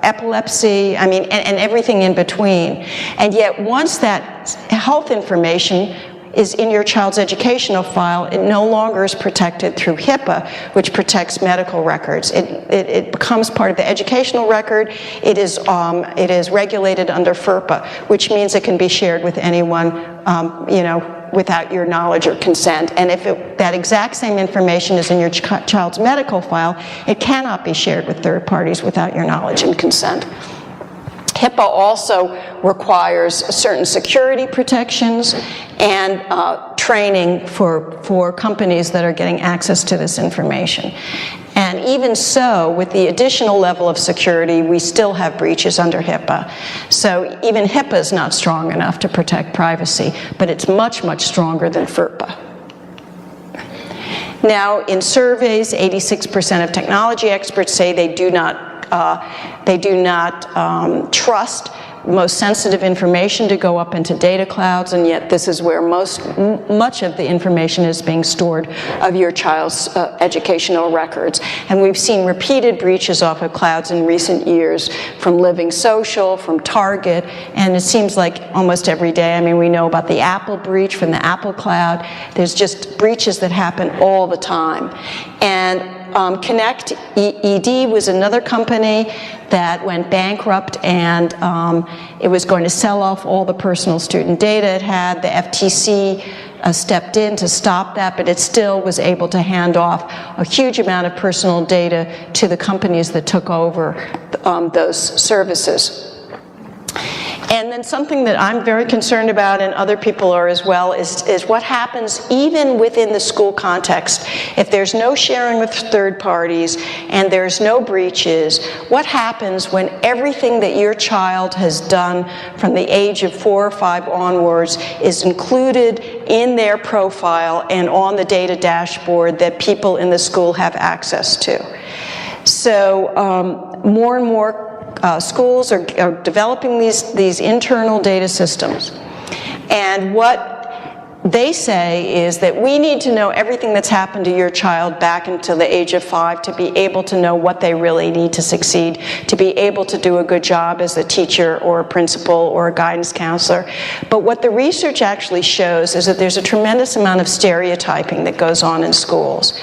Speaker 2: epilepsy, I mean, and everything in between. And yet once that health information is in your child's educational file, it no longer is protected through HIPAA, which protects medical records. It becomes part of the educational record. It is regulated under FERPA, which means it can be shared with anyone, without your knowledge or consent. And if that exact same information is in your child's medical file, it cannot be shared with third parties without your knowledge and consent. HIPAA also requires certain security protections and training for companies that are getting access to this information. And even so, with the additional level of security, we still have breaches under HIPAA. So even HIPAA is not strong enough to protect privacy, but it's much, much stronger than FERPA. Now, in surveys, 86% of technology experts say they do not trust most sensitive information to go up into data clouds, and yet this is where much of the information is being stored of your child's educational records. And we've seen repeated breaches off of clouds in recent years from Living Social, from Target, and it seems like almost every day. I mean, we know about the Apple breach from the Apple cloud. There's just breaches that happen all the time. And Connect ED was another company that went bankrupt, and it was going to sell off all the personal student data it had. The FTC stepped in to stop that, but it still was able to hand off a huge amount of personal data to the companies that took over those services. And then something that I'm very concerned about, and other people are as well, is what happens even within the school context. If there's no sharing with third parties and there's no breaches, what happens when everything that your child has done from the age of 4 or 5 onwards is included in their profile and on the data dashboard that people in the school have access to? So more and more schools are developing these internal data systems. And what they say is that we need to know everything that's happened to your child back until the age of 5 to be able to know what they really need to succeed, to be able to do a good job as a teacher or a principal or a guidance counselor. But what the research actually shows is that there's a tremendous amount of stereotyping that goes on in schools.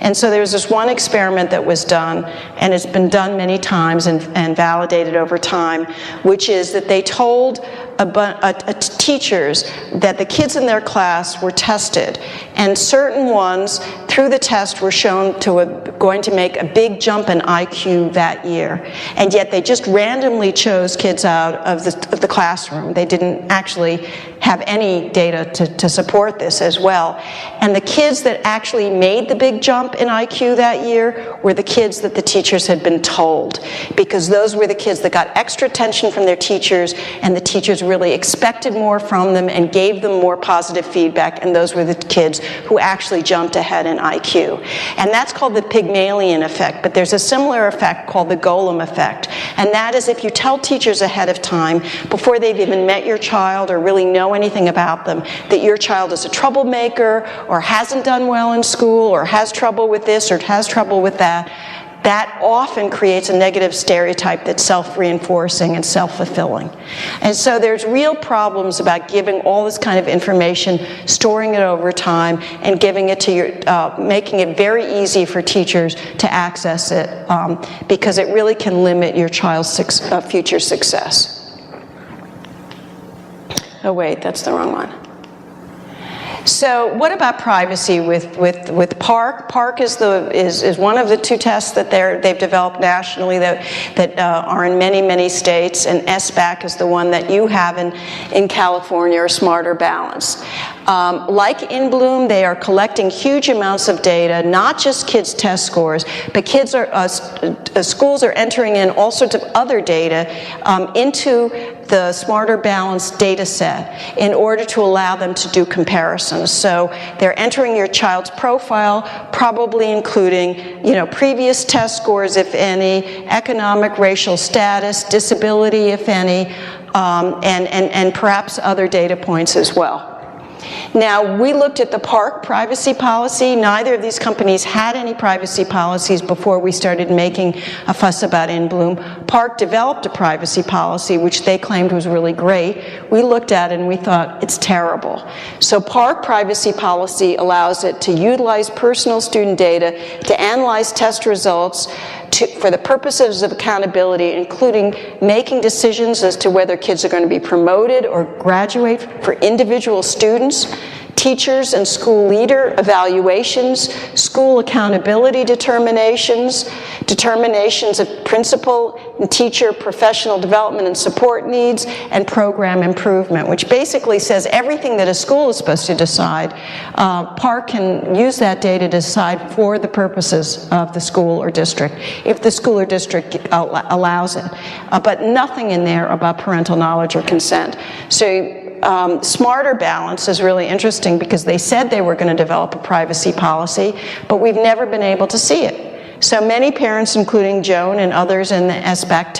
Speaker 2: And so there was this one experiment that was done, and it's been done many times and validated over time, which is that they told teachers that the kids in their class were tested, and certain ones through the test were shown to going to make a big jump in IQ that year, and yet they just randomly chose kids out of the classroom. They didn't actually have any data to support this as well. And the kids that actually made the big jump jump in IQ that year were the kids that the teachers had been told, because those were the kids that got extra attention from their teachers, and the teachers really expected more from them and gave them more positive feedback, and those were the kids who actually jumped ahead in IQ. And that's called the Pygmalion effect, but there's a similar effect called the Golem effect, and that is if you tell teachers ahead of time, before they've even met your child or really know anything about them, that your child is a troublemaker or hasn't done well in school or has trouble with this or has trouble with that, that often creates a negative stereotype that's self-reinforcing and self-fulfilling. And so there's real problems about giving all this kind of information, storing it over time, and giving it to your, making it very easy for teachers to access it, because it really can limit your child's future success. Oh wait, that's the wrong one. So what about privacy with PARC? PARC is one of the two tests that they've developed nationally that are in many states, and SBAC is the one that you have in California, or Smarter Balance. Like in Bloom, they are collecting huge amounts of data, not just kids' test scores, but schools are entering in all sorts of other data into the Smarter Balance data set in order to allow them to do comparisons. So they're entering your child's profile, probably including, previous test scores, if any, economic, racial status, disability, if any, and perhaps other data points as well. Now, we looked at the PARC privacy policy. Neither of these companies had any privacy policies before we started making a fuss about In Bloom. PARC developed a privacy policy, which they claimed was really great. We looked at it and we thought, it's terrible. So PARC privacy policy allows it to utilize personal student data to analyze test results for the purposes of accountability, including making decisions as to whether kids are going to be promoted or graduate for individual students, teachers and school leader evaluations, school accountability determinations, determinations of principal and teacher professional development and support needs, and program improvement, which basically says everything that a school is supposed to decide. PARC can use that data to decide for the purposes of the school or district, if the school or district allows it, but nothing in there about parental knowledge or consent. So Smarter Balance is really interesting because they said they were going to develop a privacy policy, but we've never been able to see it. So many parents, including Joan and others in the SBAC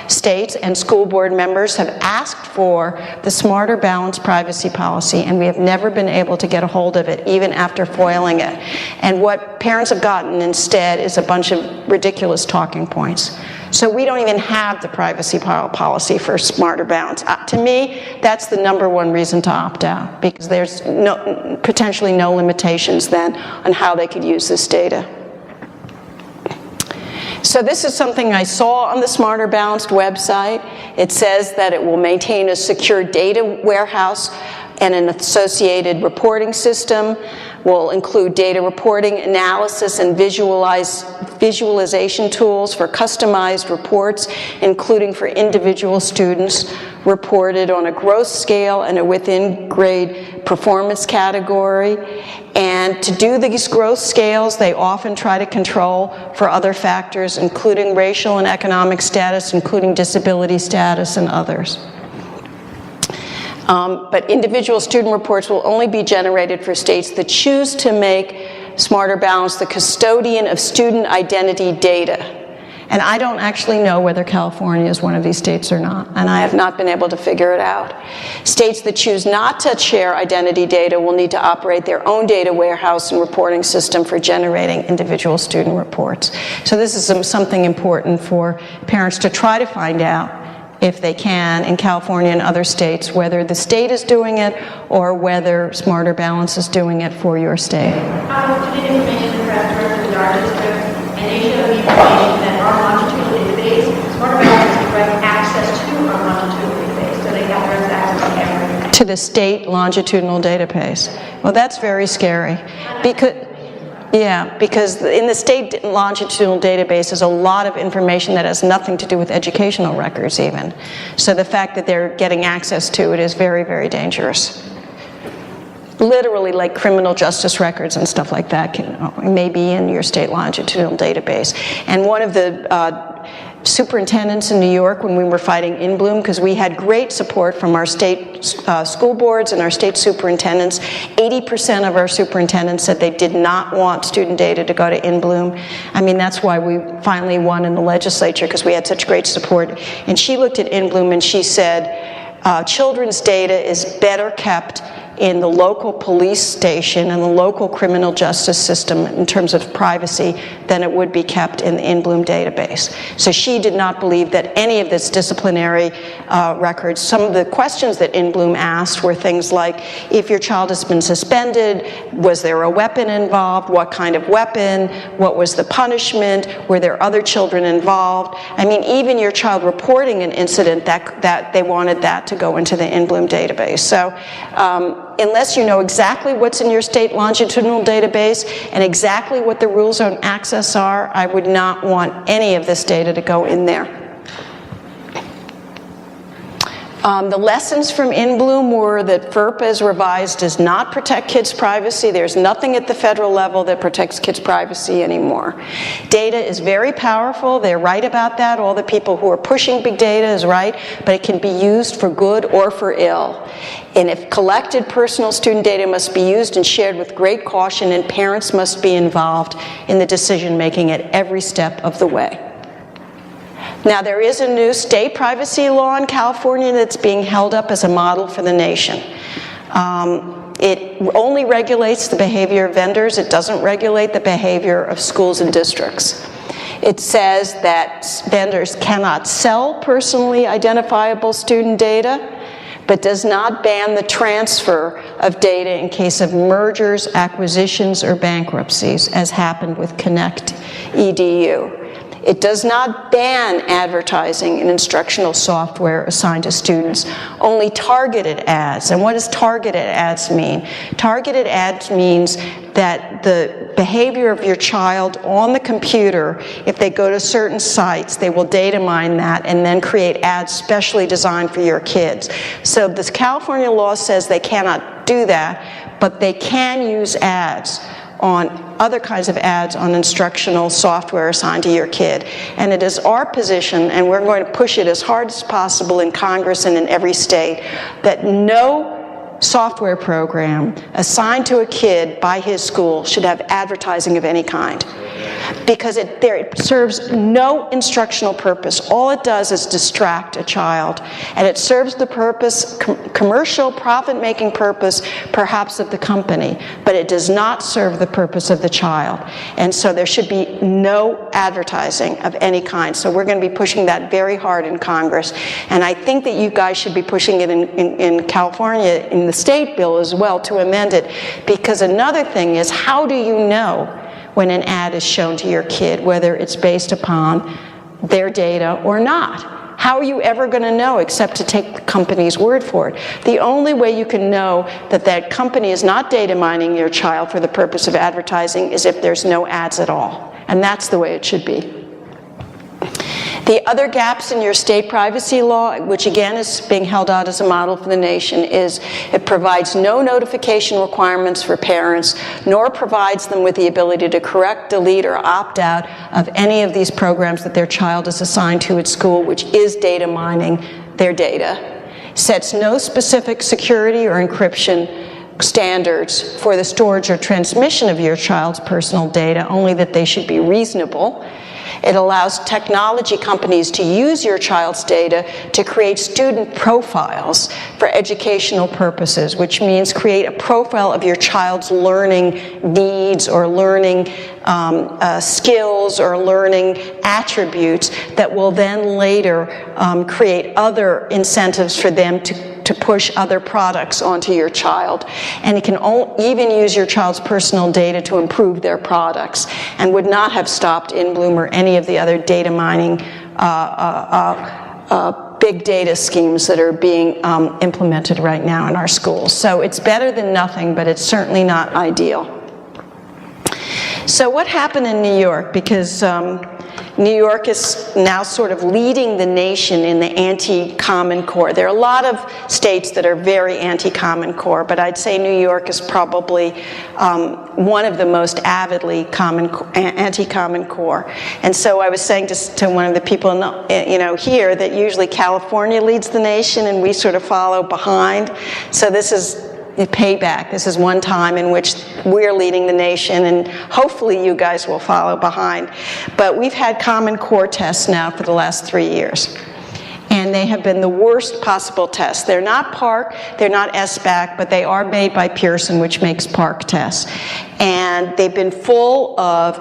Speaker 2: states and school board members, have asked for the Smarter Balance privacy policy, and we have never been able to get a hold of it, even after foiling it. And what parents have gotten instead is a bunch of ridiculous talking points. So we don't even have the privacy policy for Smarter Balance. To me, that's the #1 reason to opt out, because there's potentially no limitations then on how they could use this data. So this is something I saw on the Smarter Balanced website. It says that it will maintain a secure data warehouse and an associated reporting system, will include data reporting, analysis, and visualization tools for customized reports, including for individual students, reported on a growth scale and a within grade performance category. And to do these growth scales, they often try to control for other factors, including racial and economic status, including disability status, and others. But individual student reports will only be generated for states that choose to make Smarter Balance the custodian of student identity data. And I don't actually know whether California is one of these states or not, and I have not been able to figure it out. States that choose not to share identity data will need to operate their own data warehouse and reporting system for generating individual student reports. So this is something important for parents to try to find out, if they can, in California and other states, whether the state is doing it or whether Smarter Balance is doing it for your state.
Speaker 3: I looked at information perhaps directly with our district, and they showed me information that our longitudinal database, Smarter Balance can provide access to our longitudinal database, so they have direct access to everything.
Speaker 2: To the state longitudinal database. Well, that's very scary. Because in the state longitudinal database is a lot of information that has nothing to do with educational records even. So the fact that they're getting access to it is very, very dangerous. literally like criminal justice records and stuff like that may be in your state longitudinal database. And one of the superintendents in New York, when we were fighting in Bloom, because we had great support from our state school boards and our state superintendents. 80% of our superintendents said they did not want student data to go to in Bloom. I mean, that's why we finally won in the legislature, because we had such great support. And she looked at in Bloom and she said, children's data is better kept in the local police station and the local criminal justice system in terms of privacy than it would be kept in the in-Bloom database. So she did not believe that any of this disciplinary records, some of the questions that in-Bloom asked were things like, if your child has been suspended, was there a weapon involved, what kind of weapon, what was the punishment, were there other children involved? I mean, even your child reporting an incident, that they wanted that to go into the in-Bloom database. So unless you know exactly what's in your state longitudinal database and exactly what the rules on access are, I would not want any of this data to go in there. The lessons from in Bloom were that FERPA as revised does not protect kids' privacy. There's nothing at the federal level that protects kids' privacy anymore. Data is very powerful. They're right about that. All the people who are pushing big data is right, but it can be used for good or for ill. And if collected personal student data must be used and shared with great caution, and parents must be involved in the decision-making at every step of the way. Now, there is a new state privacy law in California that's being held up as a model for the nation. It only regulates the behavior of vendors. It doesn't regulate the behavior of schools and districts. It says that vendors cannot sell personally identifiable student data, but does not ban the transfer of data in case of mergers, acquisitions, or bankruptcies, as happened with Connect EDU. It does not ban advertising in instructional software assigned to students, only targeted ads. And what does targeted ads mean? Targeted ads means that the behavior of your child on the computer, if they go to certain sites, they will data mine that and then create ads specially designed for your kids. So this California law says they cannot do that, but they can use ads on other kinds of ads on instructional software assigned to your kid. And it is our position, and we're going to push it as hard as possible in Congress and in every state, that no software program assigned to a kid by his school should have advertising of any kind, because it serves no instructional purpose. All it does is distract a child, and it serves the purpose, commercial profit-making purpose, perhaps of the company, but it does not serve the purpose of the child. And so there should be no advertising of any kind. So we're going to be pushing that very hard in Congress, and I think that you guys should be pushing it in California, in the state bill as well, to amend it, because another thing is, how do you know when an ad is shown to your kid, whether it's based upon their data or not? How are you ever going to know except to take the company's word for it? The only way you can know that that company is not data mining your child for the purpose of advertising is if there's no ads at all. And that's the way it should be. The other gaps in your state privacy law, which again is being held out as a model for the nation, is it provides no notification requirements for parents, nor provides them with the ability to correct, delete, or opt out of any of these programs that their child is assigned to at school, which is data mining their data. Sets no specific security or encryption standards for the storage or transmission of your child's personal data, only that they should be reasonable. It allows technology companies to use your child's data to create student profiles for educational purposes, which means create a profile of your child's learning needs or learning skills or learning attributes that will then later create other incentives for them to push other products onto your child. And it can even use your child's personal data to improve their products, and would not have stopped in Bloom or any of the other data mining big data schemes that are being implemented right now in our schools. So it's better than nothing, but it's certainly not ideal. So what happened in New York? Because New York is now sort of leading the nation in the anti-Common Core. There are a lot of states that are very anti-Common Core, but I'd say New York is probably one of the most avidly anti-Common Core. And so I was saying to one of the people here that usually California leads the nation and we sort of follow behind. So this is the payback. This is one time in which we're leading the nation, and hopefully you guys will follow behind. But we've had Common Core tests now for the last 3 years. And they have been the worst possible tests. They're not PARCC, they're not SBAC, but they are made by Pearson, which makes PARCC tests. And they've been full of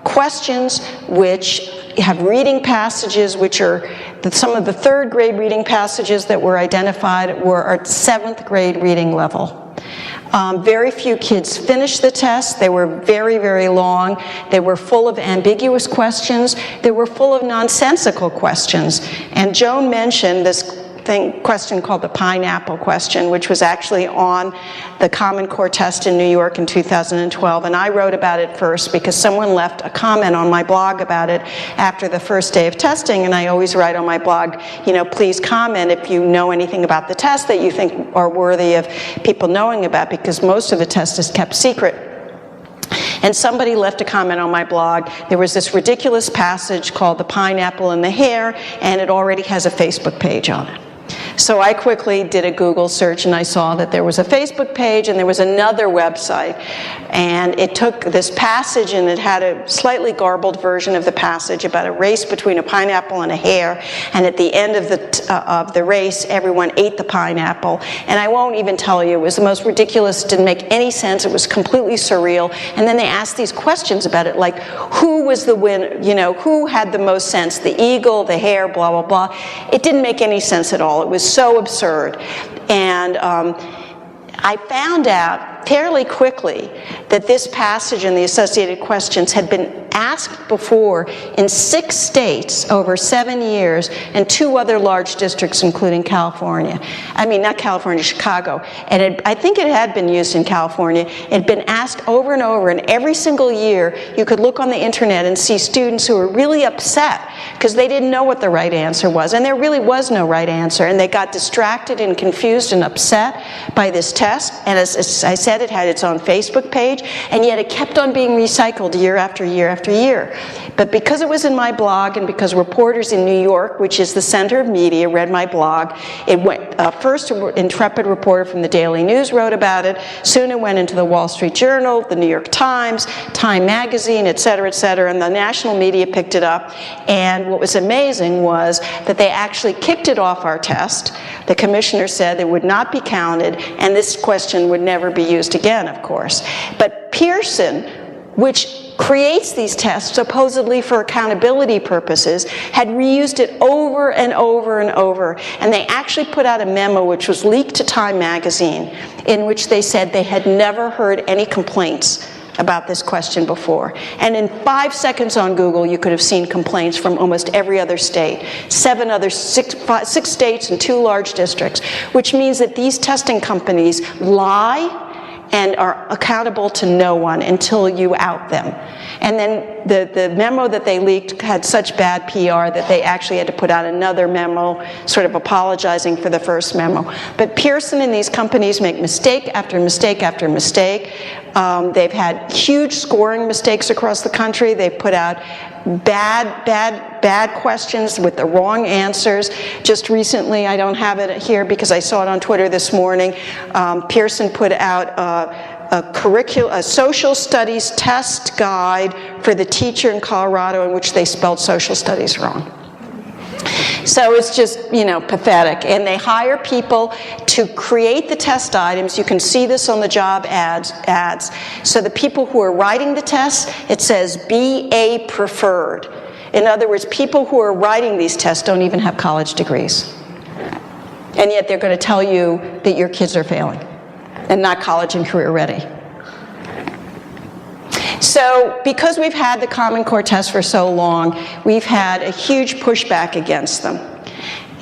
Speaker 2: questions which have reading passages, which are some of the 3rd grade reading passages that were identified were at 7th grade reading level. Very few kids finished the test. They were very, very long. They were full of ambiguous questions. They were full of nonsensical questions. And Joan mentioned this question called the pineapple question, which was actually on the Common Core test in New York in 2012. And I wrote about it first because someone left a comment on my blog about it after the first day of testing. And I always write on my blog, please comment if you know anything about the test that you think are worthy of people knowing about, because most of the test is kept secret. And somebody left a comment on my blog. There was this ridiculous passage called The Pineapple and the Hare, and it already has a Facebook page on it. So I quickly did a Google search and I saw that there was a Facebook page and there was another website. And it took this passage and it had a slightly garbled version of the passage about a race between a pineapple and a hare. And at the end of the race, everyone ate the pineapple. And I won't even tell you, it was the most ridiculous, didn't make any sense, it was completely surreal. And then they asked these questions about it, like who was the winner, who had the most sense, the eagle, the hare, blah, blah, blah. It didn't make any sense at all. It was so absurd. And I found out fairly quickly that this passage and the associated questions had been asked before in 6 states over 7 years and 2 other large districts, including California. I mean, not California, Chicago. And I think it had been used in California. It had been asked over and over, and every single year you could look on the internet and see students who were really upset because they didn't know what the right answer was. And there really was no right answer. And they got distracted and confused and upset by this test. And as I said, it had its own Facebook page, and yet it kept on being recycled year after year after year. But because it was in my blog and because reporters in New York, which is the center of media, read my blog, it went, first an intrepid reporter from the Daily News wrote about it, soon it went into the Wall Street Journal, the New York Times, Time Magazine, et cetera, and the national media picked it up. And what was amazing was that they actually kicked it off our test. The commissioner said it would not be counted, and this question would never be used again, of course. But Pearson, which creates these tests supposedly for accountability purposes, had reused it over and over and over. And they actually put out a memo which was leaked to Time Magazine in which they said they had never heard any complaints about this question before. And in 5 seconds on Google, you could have seen complaints from almost every other state, 6 states and 2 large districts, which means that these testing companies lie and are accountable to no one until you out them. And then the memo that they leaked had such bad PR that they actually had to put out another memo sort of apologizing for the first memo. But Pearson and these companies make mistake after mistake after mistake. They've had huge scoring mistakes across the country. They've put out bad questions with the wrong answers. Just recently, I don't have it here because I saw it on Twitter this morning, Pearson put out a social studies test guide for the teacher in Colorado in which they spelled social studies wrong. So it's just, pathetic. And they hire people to create the test items. You can see this on the job ads. So the people who are writing the tests, it says BA preferred. In other words, people who are writing these tests don't even have college degrees. And yet they're going to tell you that your kids are failing and not college and career ready. So because we've had the Common Core test for so long, we've had a huge pushback against them.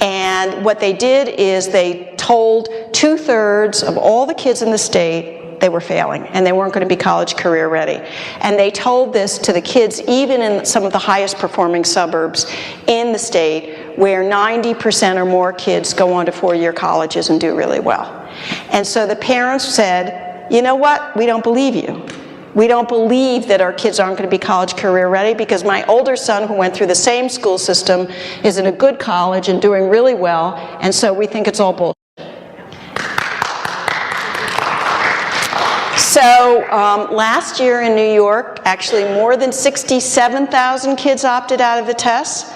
Speaker 2: And what they did is they told 2/3 of all the kids in the state they were failing and they weren't going to be college career ready. And they told this to the kids even in some of the highest performing suburbs in the state, where 90% or more kids go on to four-year colleges and do really well. And so the parents said, you know what, we don't believe you. We don't believe that our kids aren't going to be college career ready, because my older son, who went through the same school system, is in a good college and doing really well, and so we think it's all bullshit. So last year in New York, actually more than 67,000 kids opted out of the tests.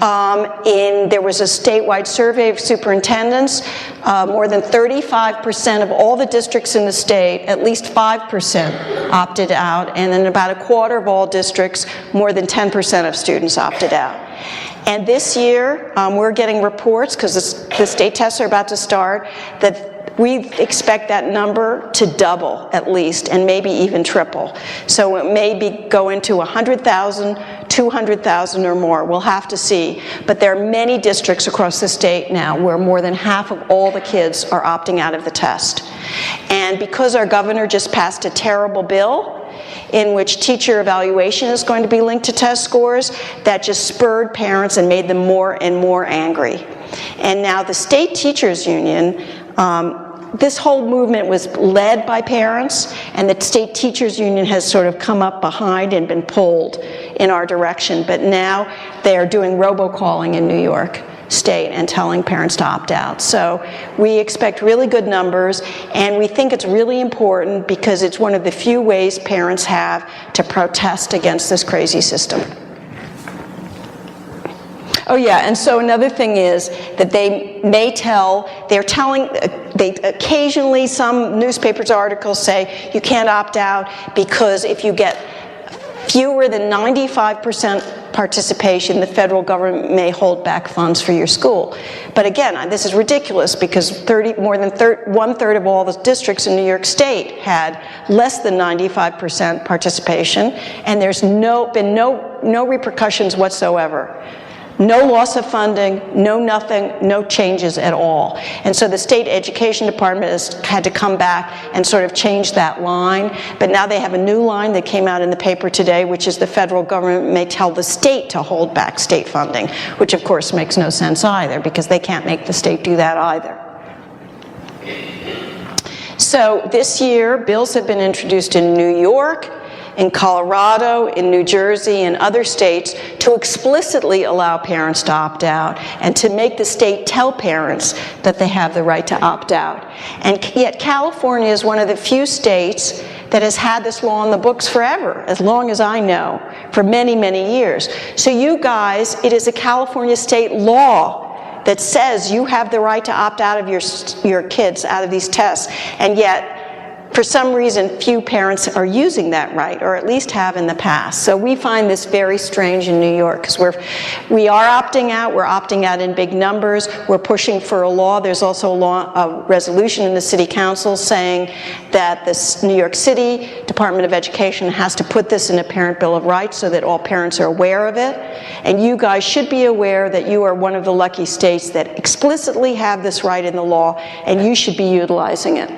Speaker 2: There was a statewide survey of superintendents. More than 35% of all the districts in the state, at least 5% opted out, and in about a quarter of all districts, more than 10% of students opted out. And this year, we're getting reports, because the state tests are about to start, that we expect that number to double at least, and maybe even triple. So it may go into 100,000, 200,000 or more. We'll have to see. But there are many districts across the state now where more than half of all the kids are opting out of the test. And because our governor just passed a terrible bill in which teacher evaluation is going to be linked to test scores, that just spurred parents and made them more and more angry. And now the state teachers union, this whole movement was led by parents, and the state teachers union has sort of come up behind and been pulled in our direction. But now they are doing robocalling in New York State and telling parents to opt out. So we expect really good numbers, and we think it's really important because it's one of the few ways parents have to protest against this crazy system. Oh yeah, and so another thing is that they occasionally, some newspapers articles say you can't opt out because if you get fewer than 95% participation, the federal government may hold back funds for your school. But again, this is ridiculous, because more than one-third of all the districts in New York State had less than 95% participation, and there's been no repercussions whatsoever. No loss of funding, no nothing, no changes at all. And so the state education department has had to come back and sort of change that line. But now they have a new line that came out in the paper today, which is the federal government may tell the state to hold back state funding, which of course makes no sense either, because they can't make the state do that either. So this year, bills have been introduced in New York, in Colorado, in New Jersey, and other states to explicitly allow parents to opt out and to make the state tell parents that they have the right to opt out. And yet California is one of the few states that has had this law on the books forever, as long as I know, for many, many years. So you guys, it is a California state law that says you have the right to opt out of your kids out of these tests, and yet for some reason, few parents are using that right, or at least have in the past. So we find this very strange in New York, because we are opting out. We're opting out in big numbers. We're pushing for a law. There's also a resolution in the city council saying that the New York City Department of Education has to put this in a parent bill of rights so that all parents are aware of it. And you guys should be aware that you are one of the lucky states that explicitly have this right in the law, and you should be utilizing it.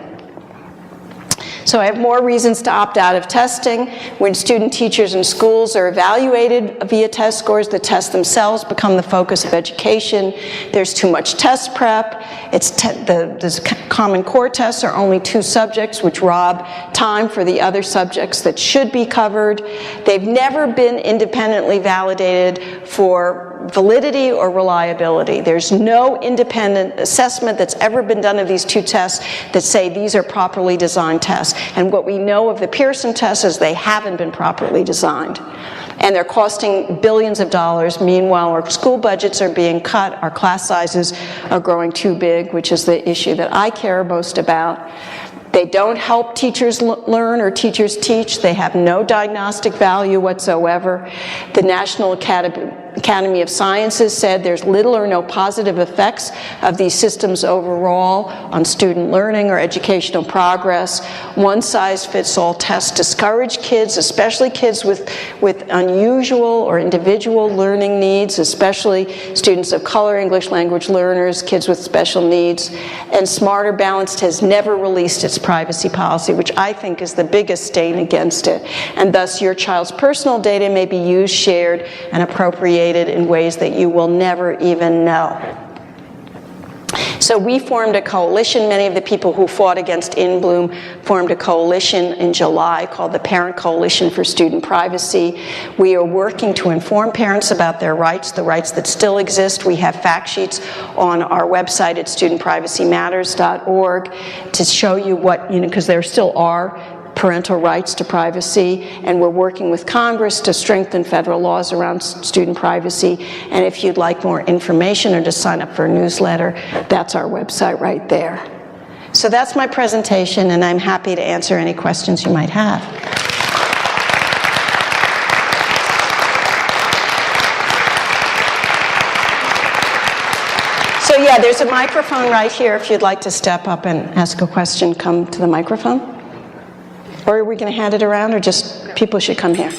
Speaker 2: So I have more reasons to opt out of testing. When student teachers in schools are evaluated via test scores, the tests themselves become the focus of education. There's too much test prep. The Common Core tests are only 2 subjects, which rob time for the other subjects that should be covered. They've never been independently validated for validity or reliability. There's no independent assessment that's ever been done of these 2 tests that say these are properly designed tests. And what we know of the Pearson tests is they haven't been properly designed. And they're costing billions of dollars. Meanwhile, our school budgets are being cut, our class sizes are growing too big, which is the issue that I care most about. They don't help teachers learn or teachers teach. They have no diagnostic value whatsoever. The National Academy Academy of Sciences said there's little or no positive effects of these systems overall on student learning or educational progress. One-size-fits-all tests discourage kids, especially kids with unusual or individual learning needs, especially students of color, English language learners, kids with special needs. And Smarter Balanced has never released its privacy policy, which I think is the biggest stain against it. And thus your child's personal data may be used, shared, and appropriated in ways that you will never even know. So we formed a coalition. Many of the people who fought against In Bloom formed a coalition in July called the Parent Coalition for Student Privacy. We are working to inform parents about their rights, the rights that still exist. We have fact sheets on our website at studentprivacymatters.org to show you what, because there still are parental rights to privacy, and we're working with Congress to strengthen federal laws around student privacy. And if you'd like more information or to sign up for a newsletter, that's our website right there. So that's my presentation, and I'm happy to answer any questions you might have. So yeah, there's a microphone right here. If you'd like to step up and ask a question, come to the microphone. Or are we going to hand it around, or just people should come here?